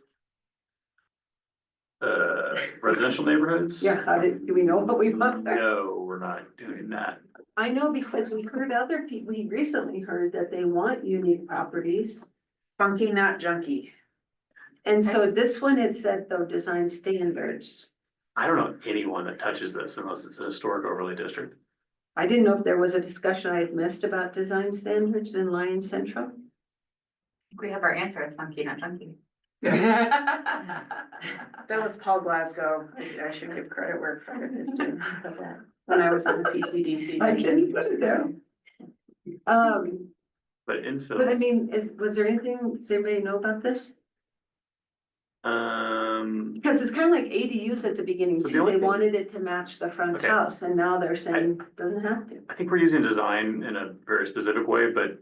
Residential neighborhoods? Yeah, do we know what we want there? No, we're not doing that. I know because we heard other people, we recently heard that they want unique properties. Funky, not junky. And so this one, it said though, design standards. I don't know anyone that touches this unless it's a historic overlay district. I didn't know if there was a discussion I had missed about design standards in Lion Central. We have our answer, it's funky, not junky. That was Paul Glasgow. I should give credit where credit is due. When I was on the PCDC. I didn't put it there. But But I infill, mean, was there anything, does anybody know about this? Because it's kind of like ADUs at the beginning So the too. only They thing- wanted it to match the front Okay. house and now they're saying doesn't have to. I think we're using design in a very specific way, but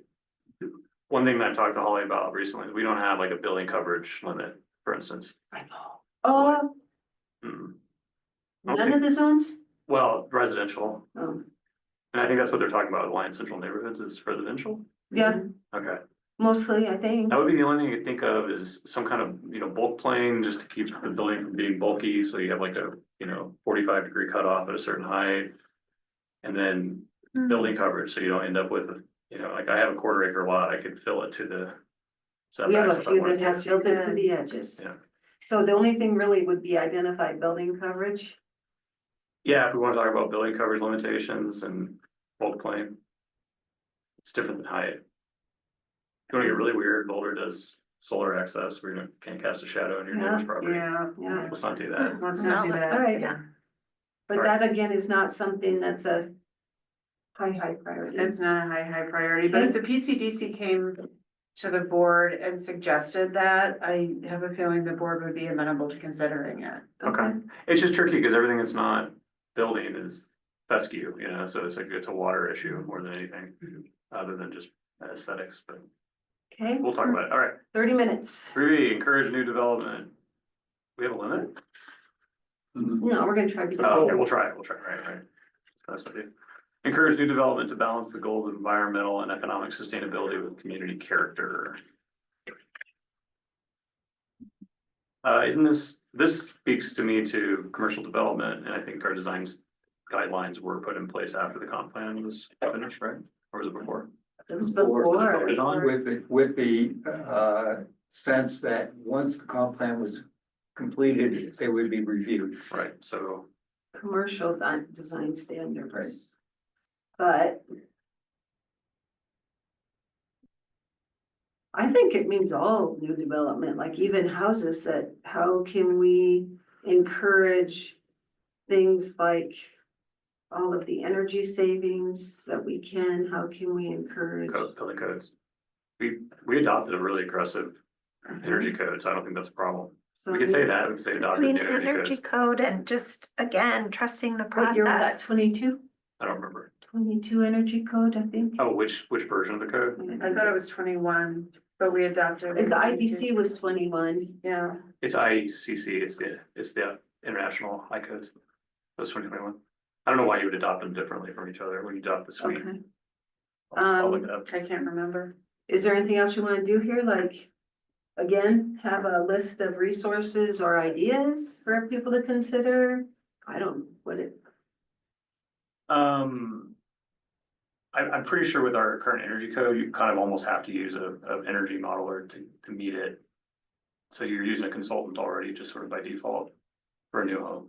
one thing that I've talked to Holly about recently, we don't have like a building coverage limit, for instance. I know. Oh, Hmm. none of the zones? Well, residential, Oh, and I think that's what they're talking about, with Lion Central neighborhoods is residential. yeah, Okay, mostly, I think. that would be the only thing I could think of is some kind of, bulk plane, just to keep the building from being bulky, so you have like a, 45-degree cutoff at a certain height. And then building coverage, so you don't end up with, like I have a 1/4 acre lot, I could fill it to the We have a setbacks if I few wanted that to. have built it to the edges. Yeah. So the only thing really would be identify building coverage. Yeah, if we want to talk about building coverage limitations and bulk plane. It's different than height. If you want to get really weird, Boulder does solar access, where you can't cast a shadow on your neighbor's property. Yeah. Let's not do that. Let's not do No, that's that. All right. Yeah. But Alright. that again is not something that's a high priority. It's not a high priority, but if the PCDC came to the board and suggested that, I have a feeling the board would be amenable to considering it. Okay, it's just tricky because everything that's not building is fescue, so it's like, it's a water issue more than anything, other than just aesthetics, but Okay. we'll talk about it. All right. 30 minutes. 3, encourage new development. We have a limit? No, we're gonna try to. Oh, okay, we'll try, right. That's what I do. Encourage new development to balance the goals of environmental and economic sustainability with community character. Isn't this speaks to me to commercial development, and I think our designs guidelines were put in place after the comp plan was finished, right? Or was it before? It was Before. before. Voted on? With the sense that once the comp plan was completed, they would be reviewed. Right, so, Commercial design standards. But I think it means all new development, like even houses that, how can we encourage things like all of the energy savings that we can, how can we encourage? building codes. We adopted a really aggressive energy code, so I don't think that's a problem. So We could say that, we could say I adopted mean, new energy energy codes. code and just, again, trusting the What year was that, process. 22? I don't remember. 22 energy code, I think. Oh, which version of the code? I thought it was 21, but we adopted. Is the IBC was 21. Yeah, It's ICC, it's the international high codes. It was 2021. I don't know why you would adopt them differently from each other when you adopt the suite. Okay. I'll look it up. I can't remember. Is there anything else you wanna do here? Like, again, have a list of resources or ideas for people to consider? I don't, what it, I'm pretty sure with our current energy code, you kind of almost have to use an energy modeler to meet it. So you're using a consultant already, just sort of by default for a new home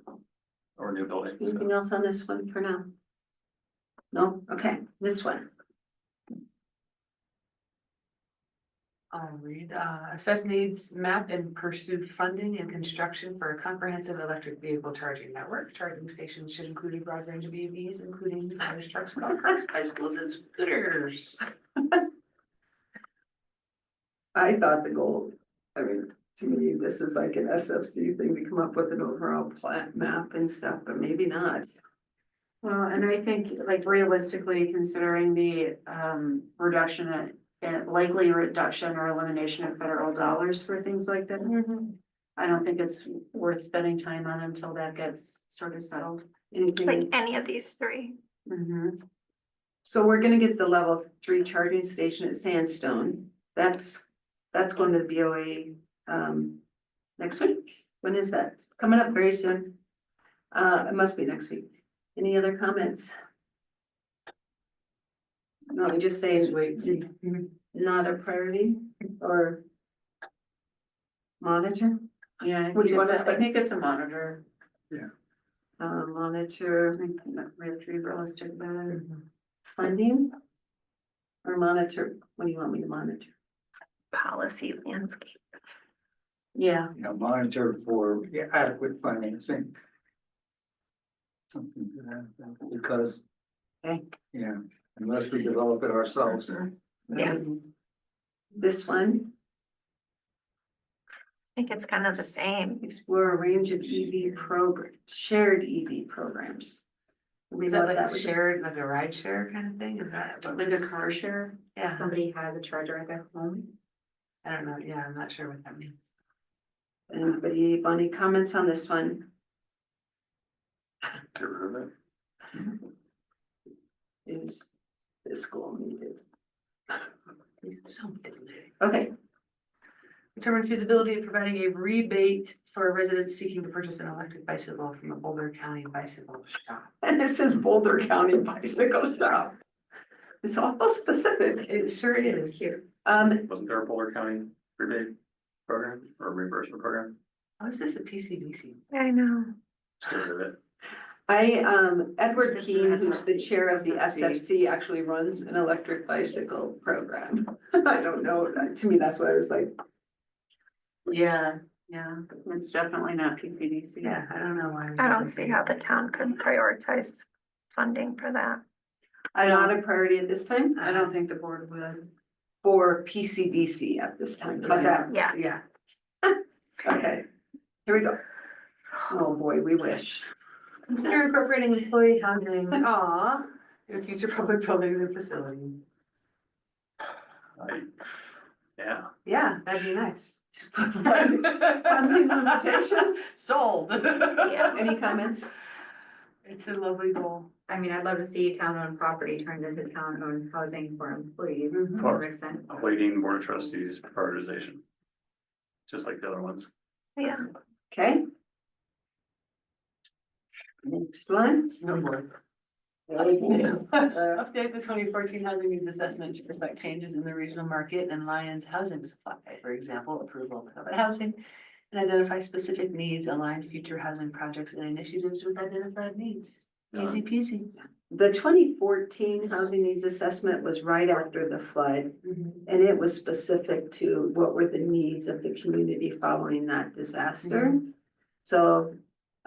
or a new building. so. anything else on this one for now? No? Okay, this one. I'll read, assess needs, map and pursue funding and construction for a comprehensive electric vehicle charging network. Charging stations should include a broad range of EVs, including cars, trucks, golf carts, bicycles, and scooters. I thought the goal, I mean, To me, this is like an SFC thing to come up with an overall plat map and stuff, but maybe not. Well, and I think like realistically, considering the reduction and likely reduction or elimination of federal dollars for things like that. I don't think it's worth spending time on until that gets sort of settled. Anything, Like any of these three. Mhm. so we're gonna get the level 3 charging station at Sandstone. That's going to the BOA next week. When is that? Coming up very soon. It must be next week. Any other comments? No, we just say Just wait and see. not a priority or monitor, Yeah, What do you want to I think it's a monitor. monitor I think that we have to be realistic about it. funding. Or monitor, what do you want me to monitor? Policy landscape. Yeah, You know, monitor for adequate financing. Something to that, effect, because. Okay. Yeah, unless we develop it ourselves. Yeah. This one, I think it's kind of the same. explore a range of EV program, shared EV programs. We Is that thought like was- shared, like a ride share kind of thing? Is that? what like a this- car share. Yeah, Somebody has a charger at their home. I don't know. Yeah, I'm not sure what that means. Anybody, have any comments on this one? Get rid of it. Is fiscal needed? So, Okay, determine feasibility of providing a rebate for residents seeking to purchase an electric bicycle from a Boulder County bicycle shop. and this is Boulder County Bicycle Shop. It's awful specific. It sure is. Wasn't there a Boulder County rebate program or reimbursement program? How is this a PCDC? I know. Just get rid of it. Edward This Keene, is who's the chair of the SFC. SFC, actually runs an electric bicycle program. I don't know, to me, that's why I was like, Yeah, it's definitely not PCDC. Yeah, I don't know why. I don't see how the town could prioritize funding for that. not a priority at this time I don't think the board would. for PCDC at this time. How's that? Yeah. Yeah. Okay, here we go. Oh, boy, we wish. Consider incorporating employee housing, in future public buildings and facilities. Yeah, Yeah, that'd be nice. Funding limitations? Sold. Yeah. Any comments? It's a lovely goal. I mean, I'd love to see town-owned property turned into town-owned housing for employees to some extent. awaiting board of trustees prioritization. Just like the other ones. Yeah. Okay. Next one. No more. Update the 2014 housing needs assessment to reflect changes in the regional market and Lyons housing supply, for example, approval of housing. And identify specific needs, align future housing projects and initiatives with identified needs. Easy peasy. The 2014 housing needs assessment was right after the flood. And it was specific to what were the needs of the community following that disaster. So,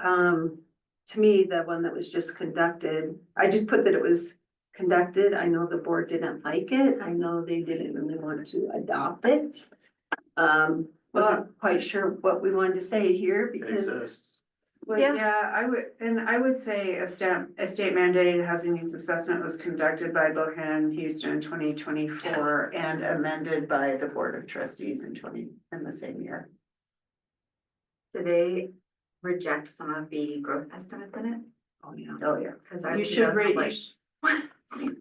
to me, the one that was just conducted, I just put that it was conducted. I know the board didn't like it. I know they didn't really want to adopt it. Wasn't quite sure what we wanted to say here It because exists. Well, Yeah. yeah, I would say a state mandated housing needs assessment was conducted by Bohannon Houston in 2024 and amended by the Board of Trustees in the same year. Do they reject some of the growth estimates in it? oh, yeah. Oh, yeah. Cause You should read,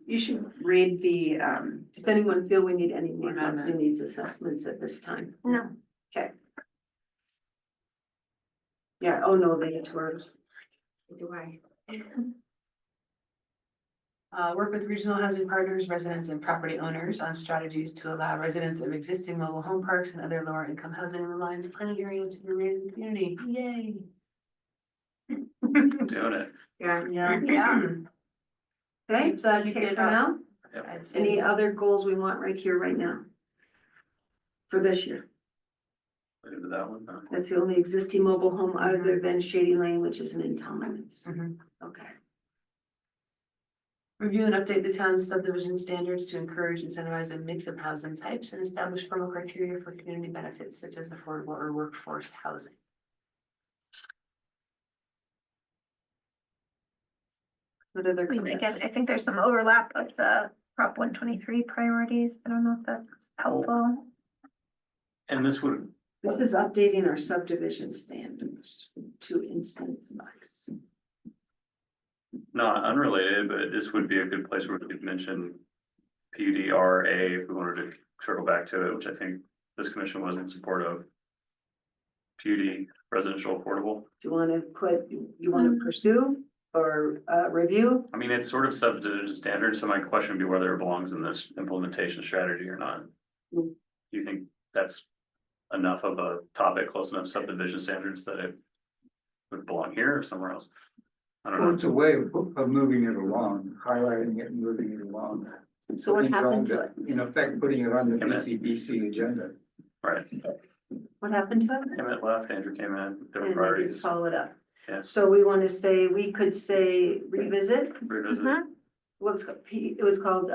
you should read the, Does anyone feel we need any more Amendment. housing needs assessments at this time? No. Yeah, oh no, they were. Do I? Work with regional housing partners, residents and property owners on strategies to allow residents of existing mobile home parks and other lower income housing in the Lyons planning area to be in the community. Yay. Doing it. Yeah. Yeah. Okay, so that's Keep okay it for up. now. I'd say- Any other goals we want right here, right now? For this year, Into that one. Huh? that's the only existing mobile home other than Shady Lane, which is an in town limits. Mhm. Okay. Review and update the town's subdivision standards to encourage and incentivize a mix of housing types and establish formal criteria for community benefits such as affordable or workforce housing. What other I mean, again, comments? I think there's some overlap of the Prop 123 priorities. I don't know if that's helpful. And this would, This is updating our subdivision standards to incentivize. not unrelated, but this would be a good place where we could mention PUDRA if we wanted to circle back to it, which I think this commission was in support of. PUD residential affordable. Do you want to put, you want to pursue or review? I mean, it's sort of subdivision standard, so my question would be whether it belongs in this implementation strategy or not. Mm. Do you think that's enough of a topic, close enough subdivision standards that it would belong here or somewhere else? I don't Well, know. it's a way of moving it along, highlighting it and moving it along. So what Putting it on happened to the- it? In effect, putting it on the Emmett. BCBC agenda. Right. What happened to it? Emmett left, Andrew came in, And different they didn't priorities, follow it up. Yeah. So we want to say, we could say revisit, revisit. Mhm. what was it was called,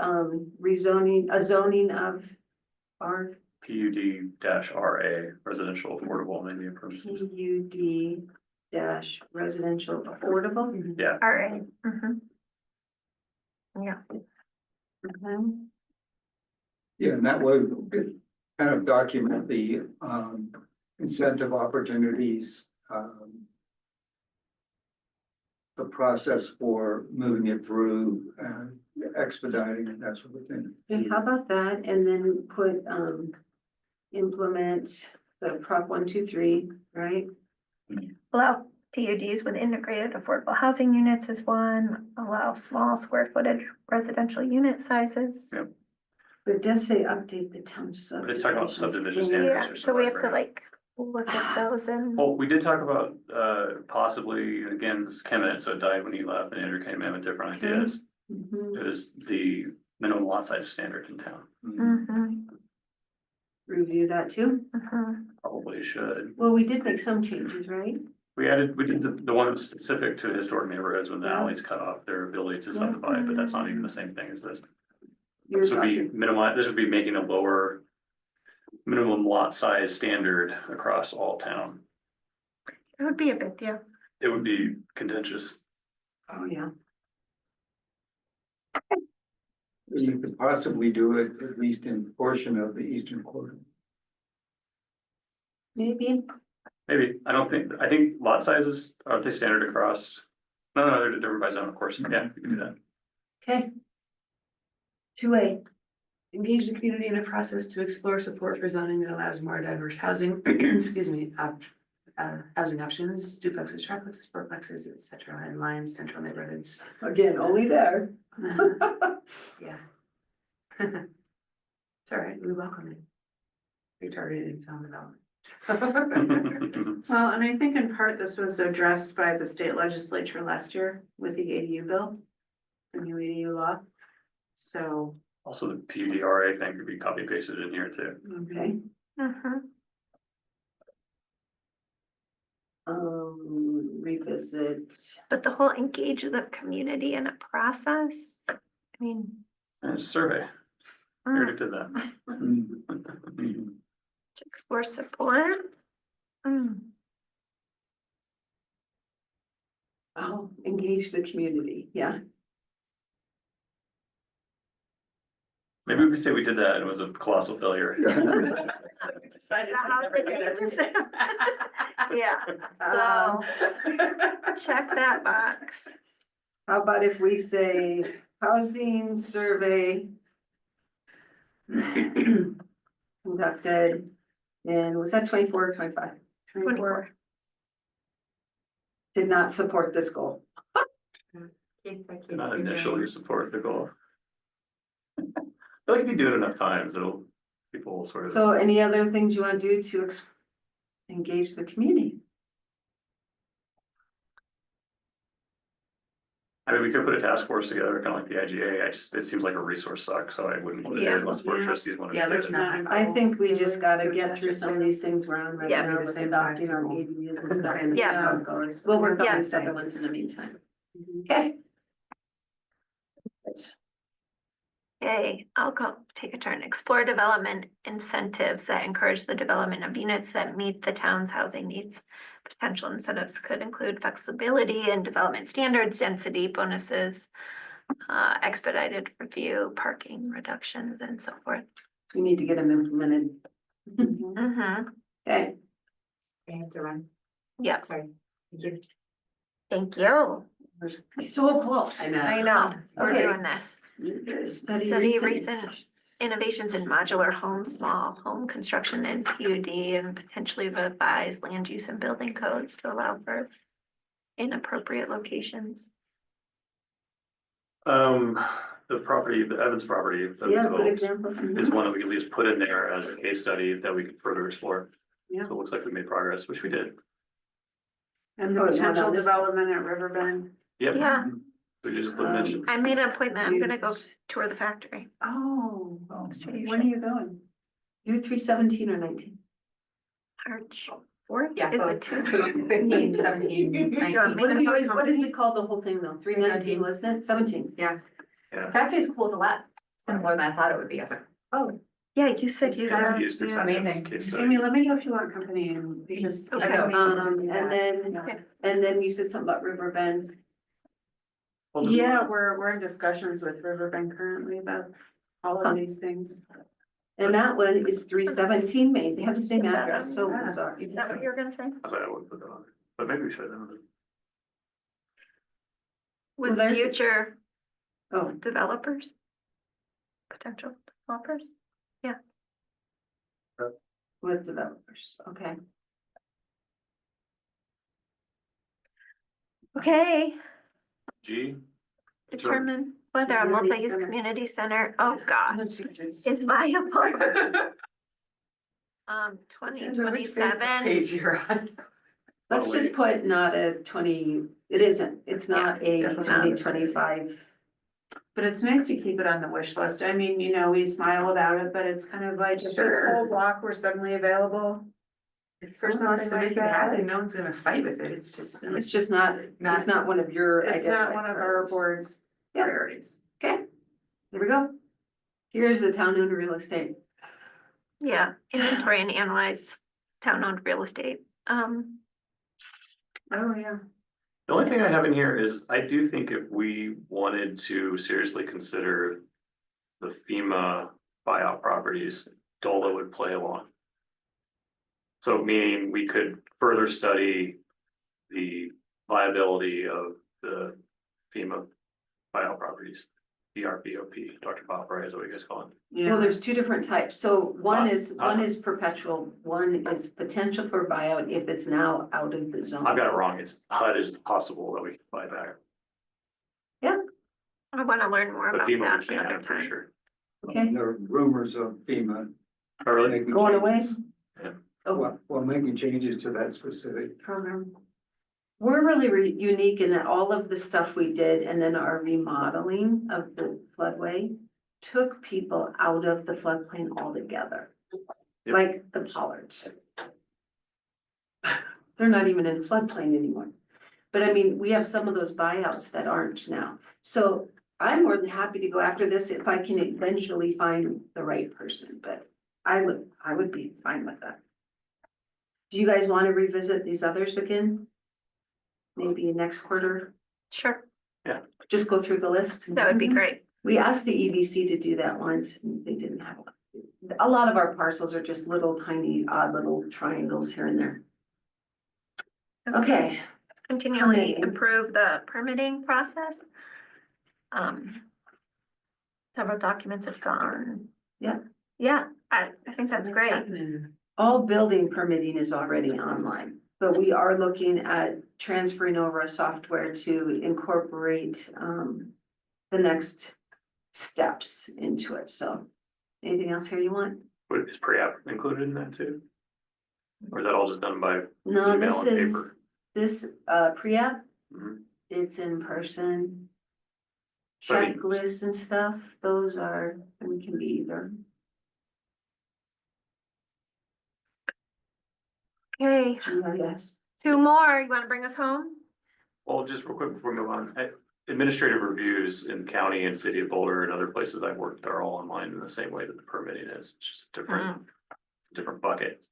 rezoning, a zoning of our PUD-RA residential affordable maybe improvements. PUD dash residential affordable. All right. Mhm. Yeah. Okay. Yeah, and that way we could kind of document the incentive opportunities. The process for moving it through and expediting and that sort of thing. And how about that? And then put, implement the Prop 123, right? Allow PUDs with integrated affordable housing units is one, allow small square footage residential unit sizes. Yep. But it does say update the town subdivision. But it's talking about subdivision standard. standards. Yeah, so we have to like look at those and, Well, we did talk about possibly, again, this is Kemet, so it died when he left and Andrew came in with different Okay. ideas. Mhm. It was the minimum lot size standard in town. mhm, Review that too. mhm. Probably should. Well, we did make some changes, right? We did the one that was specific to historic neighborhoods when the alleys cut off their ability to subdivide, but that's not even the same thing as this. You're This would be talking, this would be making a lower minimum lot size standard across all town. It would be a big deal. It would be contentious. oh, yeah. You could possibly do it at least in portion of the eastern quarter. Maybe. Maybe, I think lot sizes, aren't they standard across? No, they're different by zone, of course. Yeah, you can do that. Okay. 2A. Engage the community in a process to explore support for zoning that allows more diverse housing, excuse me, housing options, duplexes, triplexes, fourplexes, et cetera, in lines, central neighborhoods. Again, only there. Yeah. It's all right, we welcome it. Retargeted film development. Well, and I think in part this was addressed by the state legislature last year with the ADU bill, the new ADU law. So, Also, the PUDRA thing could be copy pasted in here too. Okay. Mhm. Revisit. But the whole engage the community in a process, I mean. And it's a survey, we mm, already did that. To explore support. Mm. Oh, engage the community, yeah. Mm-hmm. Maybe we could say we did that and it was a colossal failure. we decided The to house never do it that. Yeah, so check that box. How about if we say housing survey conducted in, was that 24 or 25? 24. Did not support this goal. Did not initially support the goal. I feel like if you do it enough times, people will sort of. So any other things you want to do to engage the community? I mean, we could put a task force together, kind of like the IGA. It seems like a resource suck, so I wouldn't want to do it unless board trustees want to. Yeah, do let's it. not. I think we just gotta get through some of these things we're on right Yeah. now with adopting our ADUs and stuff. and see Yeah. how it goes. We'll work on Yeah. these other ones in the meantime. Okay. Okay, I'll go take a turn. Explore development incentives that encourage the development of units that meet the town's housing needs. Potential incentives could include flexibility and development standards, density bonuses, expedited review, parking reductions, and so forth. We need to get them implemented. Mm-hmm. Okay, I have to run, Yep, sorry. Thank you. thank you. so close. I know. I know, we're Okay. doing this. Study Study recent. recent innovations in modular homes, small home construction and PUD, and potentially revise land use and building codes to allow for inappropriate locations. The property, the Evans property that we Yeah, good developed example. is one that we could at least put in there as a case study that we could further explore. Yeah. So it looks like we made progress, which we did. And the Oh, it's not potential on this- development at Riverbend. Yep. Yeah. We just mentioned, I made an appointment, I'm gonna go tour the factory. Oh, Distribution. when are you going? You're 317 or 19? March 4th Yeah, is the both. Tuesday. 15, 17, Do you want 19. me What to did go we, what did company? we call the whole thing though? 319, 319. wasn't it? 17. Yeah. Yeah. Factory's cool to let, simpler than I thought it would be. I was like, oh, Yeah, you said It's you kind of got. used their yeah, sentence amazing. case study. Amy, let me know if you want company and because. I Okay. know we can do And that. then, Okay. and then you said something about Riverbend. Yeah, we're in discussions with Riverbend currently about all of these things. And that one is 317 Main. They have the same Get that address, on so there. bizarre. Is that what you were gonna say? I thought I would put that on, there, but maybe we should. I don't know. With there's- future Oh, developers? Potential developers? with developers, okay. Okay, G, determine whether a Community multi-use center. community center, oh God, Jesus. is viable. 2027. Page you're on. Let's just put not a 20, it isn't, it's not a definitely not. 2025. But it's nice to keep it on the wish list. I mean, you know, we smile about it, but it's kind of like if this whole block were suddenly available. If For someone wants to something make it like that. happen, no one's gonna fight with it, it's just. It's just not, it's not one of your. It's not identified one of our priorities. board's Yeah. priorities. Okay, there we go. Here's the town owned real estate. Yeah, inventory and analyze town-owned real estate. Oh, yeah. the only thing I have in here is, I do think if we wanted to seriously consider the FEMA buyout properties, DOLA would play along. So meaning we could further study the viability of the FEMA buyout properties. DRBOP, Dr. Bob, right, is what you guys call it. Well, there's two different types. So one is Uh, perpetual, one is potential for buyout if it's now out of the zone. I've got it wrong, it's HUD is possible that we can buy back, I wanna learn more but about FEMA that we can't, another I'm pretty time. sure. Okay, There are rumors of FEMA. Oh, really? making going away? changes. Oh, Well, making changes to that specific. program. We're really unique in that all of the stuff we did and then our remodeling of the floodway took people out of the floodplain altogether. Yep. Like the pollards. They're not even in floodplain anymore. But I mean, we have some of those buyouts that aren't now. So I'm more than happy to go after this if I can eventually find the right person, but I would be fine with that. Do you guys want to revisit these others again? Maybe next quarter, Sure, just go through the list. that would be great. We asked the EBC to do that once, and they didn't have it. A lot of our parcels are just little tiny odd little triangles here and there. Okay, Continually Permitting. improve the permitting process. Several documents have gone. Yeah. Yeah, I think that's great. all building permitting is already online, but we are looking at transferring over a software to incorporate the next steps into it, so. Anything else here you want? But is pre-app included in that too? Or is that all just done by, No, Email this and is, paper. this pre-app, Mhm. it's in person. So I mean- Checklists and stuff, those are, and can be either. Okay, Yes. 2 more. You wanna bring us home? well, just real quick before we move on, administrative reviews in county and city of Boulder and other places I've worked are all online in the same way that the permitting is. It's just a different bucket.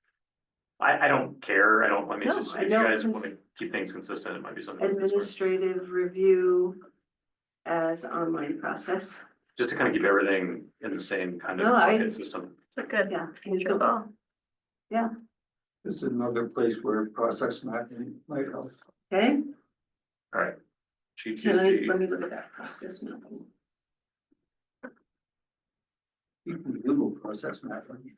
I don't care. I mean, it's No, just, I if you know, guys cons- want to keep things consistent, it might be something. that's worth- Administrative review as online process. Just to kind of keep everything in the same kind of No, I- bucket system. It's a good, Yeah. feasible. This is another place where process mapping might help. Okay, All right. can I, let GTC, me look at that process mapping. You can Google process mapping.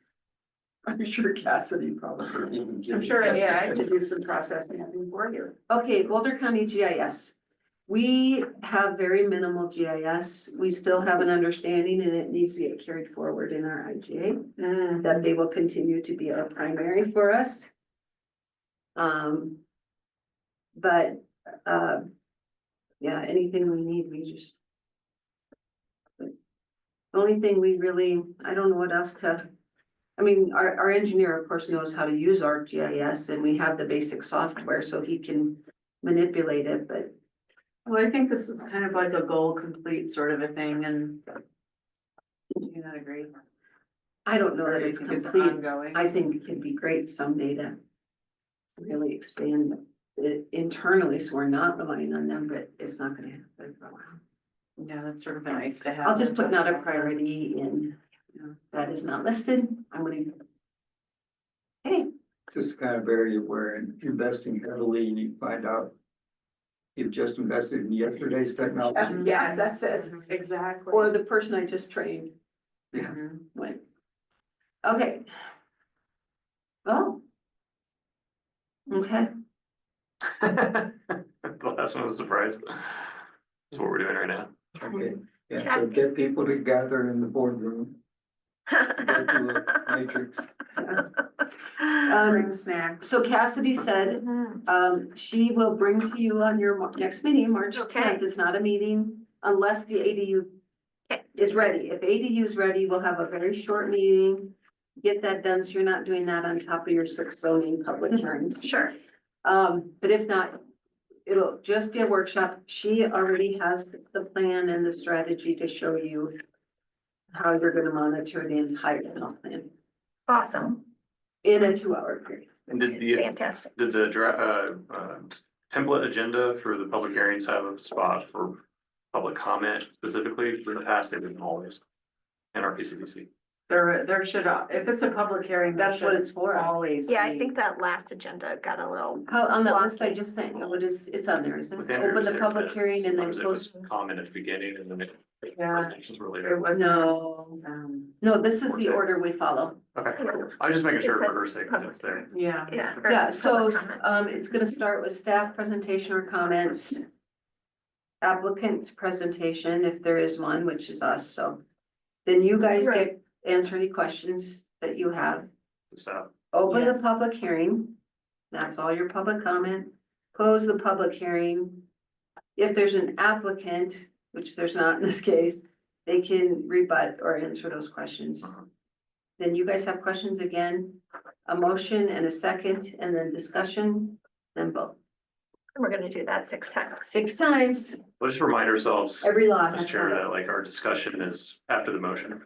I'm sure Cassidy probably. I'm sure, yeah, I have to do some processing for you. Okay, Boulder County GIS. We have very minimal GIS. We still have an understanding and it needs to get carried forward in our IGA. That they will continue to be our primary for us. But, yeah, anything we need, we just. The only thing we really, I don't know what else to, I mean, our engineer, of course, knows how to use our GIS and we have the basic software so he can manipulate it, but. Well, I think this is kind of like a goal complete sort of a thing and. Do you not agree? I don't know Or that you it's think complete. ongoing? I think it could be great someday to really expand it internally, so we're not relying on them, but it's not gonna happen for a while. Yeah, that's sort of a nice to have. I'll just put not a priority in, that is not listed. I'm gonna. Hey, This kind of area where investing heavily and you find out you've just invested in yesterday's technology. yeah, that's it. Exactly. Or the person I just trained Yeah. Mhm. went. Okay. Oh. Okay, the last one was a surprise. That's what we're doing right now. Okay, yeah, so get people to gather in the boardroom, go through a matrix. Bring snacks. so Cassidy said, Mhm. she will bring to you on your next meeting, March Okay. 10th. It's not a meeting unless the ADU Okay. is ready. If ADU is ready, we'll have a very short meeting. Get that done, so you're not doing that on top of your 6 zoning public hearings. Sure, But if not, it'll just be a workshop. She already has the plan and the strategy to show you how you're gonna monitor the entire comp plan awesome, in a 2-hour period. And did the fantastic. template agenda for the public hearings have a spot for public comment specifically? In the past, they didn't always. In our PCDC. There should, if it's a public hearing. there That's what should it's for. Always. Yeah, I be. think that last agenda got a little, How, on that list I Wonky. just sent you, what is, it's on there, isn't it? Within Open the there, public yes, hearing and then sometimes it was close. comment at the beginning and then it. Yeah. Presentations were later. It was. No, no, this is the order we follow. Okay, I was just making sure for her sake that it's there. Yeah. yeah. or Yeah, so, public comment. it's gonna start with staff presentation or comments. Applicant's presentation, if there is one, which is us, so. Then you guys Right. answer any questions that you have. Stuff. Open the Yes. public hearing. That's all your public comment. Close the public hearing. If there's an applicant, which there's not in this case, they can rebut or answer those questions. Then you guys have questions again, a motion and a second, and then discussion, then vote. We're gonna do that 6 times. 6 times, Let's just remind ourselves, every law has as to chair, have that it. like our discussion is after the motion.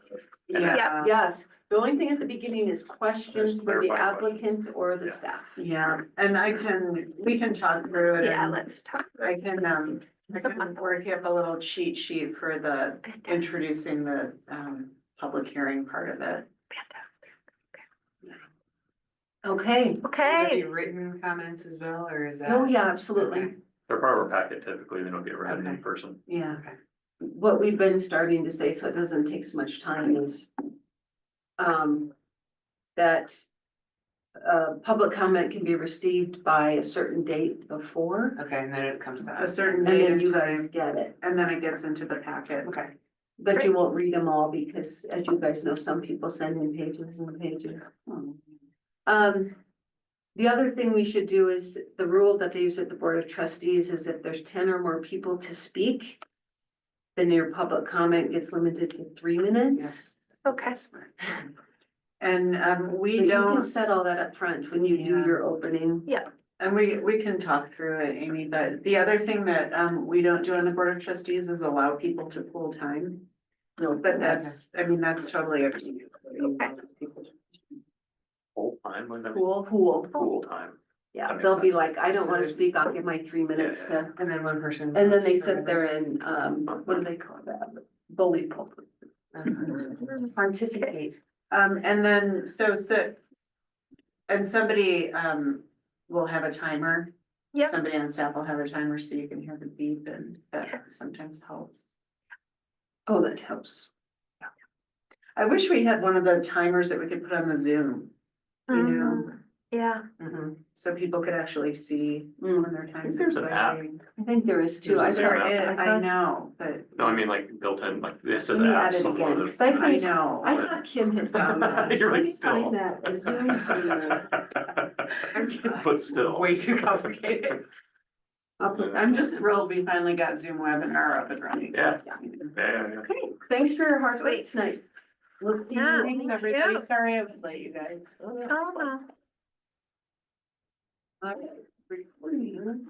Yeah. Yes, the only thing at the beginning is questions Just for the clarifying questions. applicant or the Yeah. staff. Yeah, and we can talk through it. Yeah, and let's talk. I can, I It's a can fun work up a little cheat sheet for the introducing the, public hearing part of it. Okay, Will there Okay, be written comments as well, or is that? oh yeah, absolutely. Okay. They're part of our packet typically, they don't get read in Okay. person. Yeah. What we've been starting to say, so it doesn't take so much time, is that public comment can be received by a certain date before, Okay, and then it comes to A us. certain and date then and you guys time, get it. and then it gets into the packet. Okay. But you won't read them all because, as you guys know, some people send in pages and pages. The other thing we should do is, the rule that they use at the Board of Trustees is if there's 10 or more people to speak, then your public comment gets limited to 3 minutes. okay. And, But we you can don't, set all that up front when you do Yeah. your opening. Yeah. And we can talk through it, Amy, but the other thing that, we don't do on the Board of Trustees is allow people to pool time. No, But that's, I mean, that's totally up to you. Full time, when the Pool. pool time. Yeah, That makes they'll be sense. like, I don't wanna speak, I'll give my 3 minutes Yeah, to, And then one person. and then they talks sit forever. there and, what do they call that? Bully pulpit. Pontificate. And then, and somebody, will have a timer. Yep. Somebody on staff will have a timer so you can hear the beep and that sometimes helps. Oh, that helps. I wish we had one of the timers that we could put on the Zoom. You know, Mm, yeah, so people could actually see Mm. when their time is there's an app. expiring. I think there is too. I There thought, is. I thought- know, but No, I mean like built in, like this is Let me the add apps. it on one again, of 'cause I those- think- know. I thought Kim had found that. You're Let like me still. find that, a Zoom timer. But still. Way too complicated. I'm just thrilled we finally got Zoom webinar up and running. Yeah. Yeah. Okay, thanks for your hard work Sweet. tonight. We'll see Yeah. you. Thanks, Thank everybody. you. Sorry I was late, you guys. oh, no. Recording.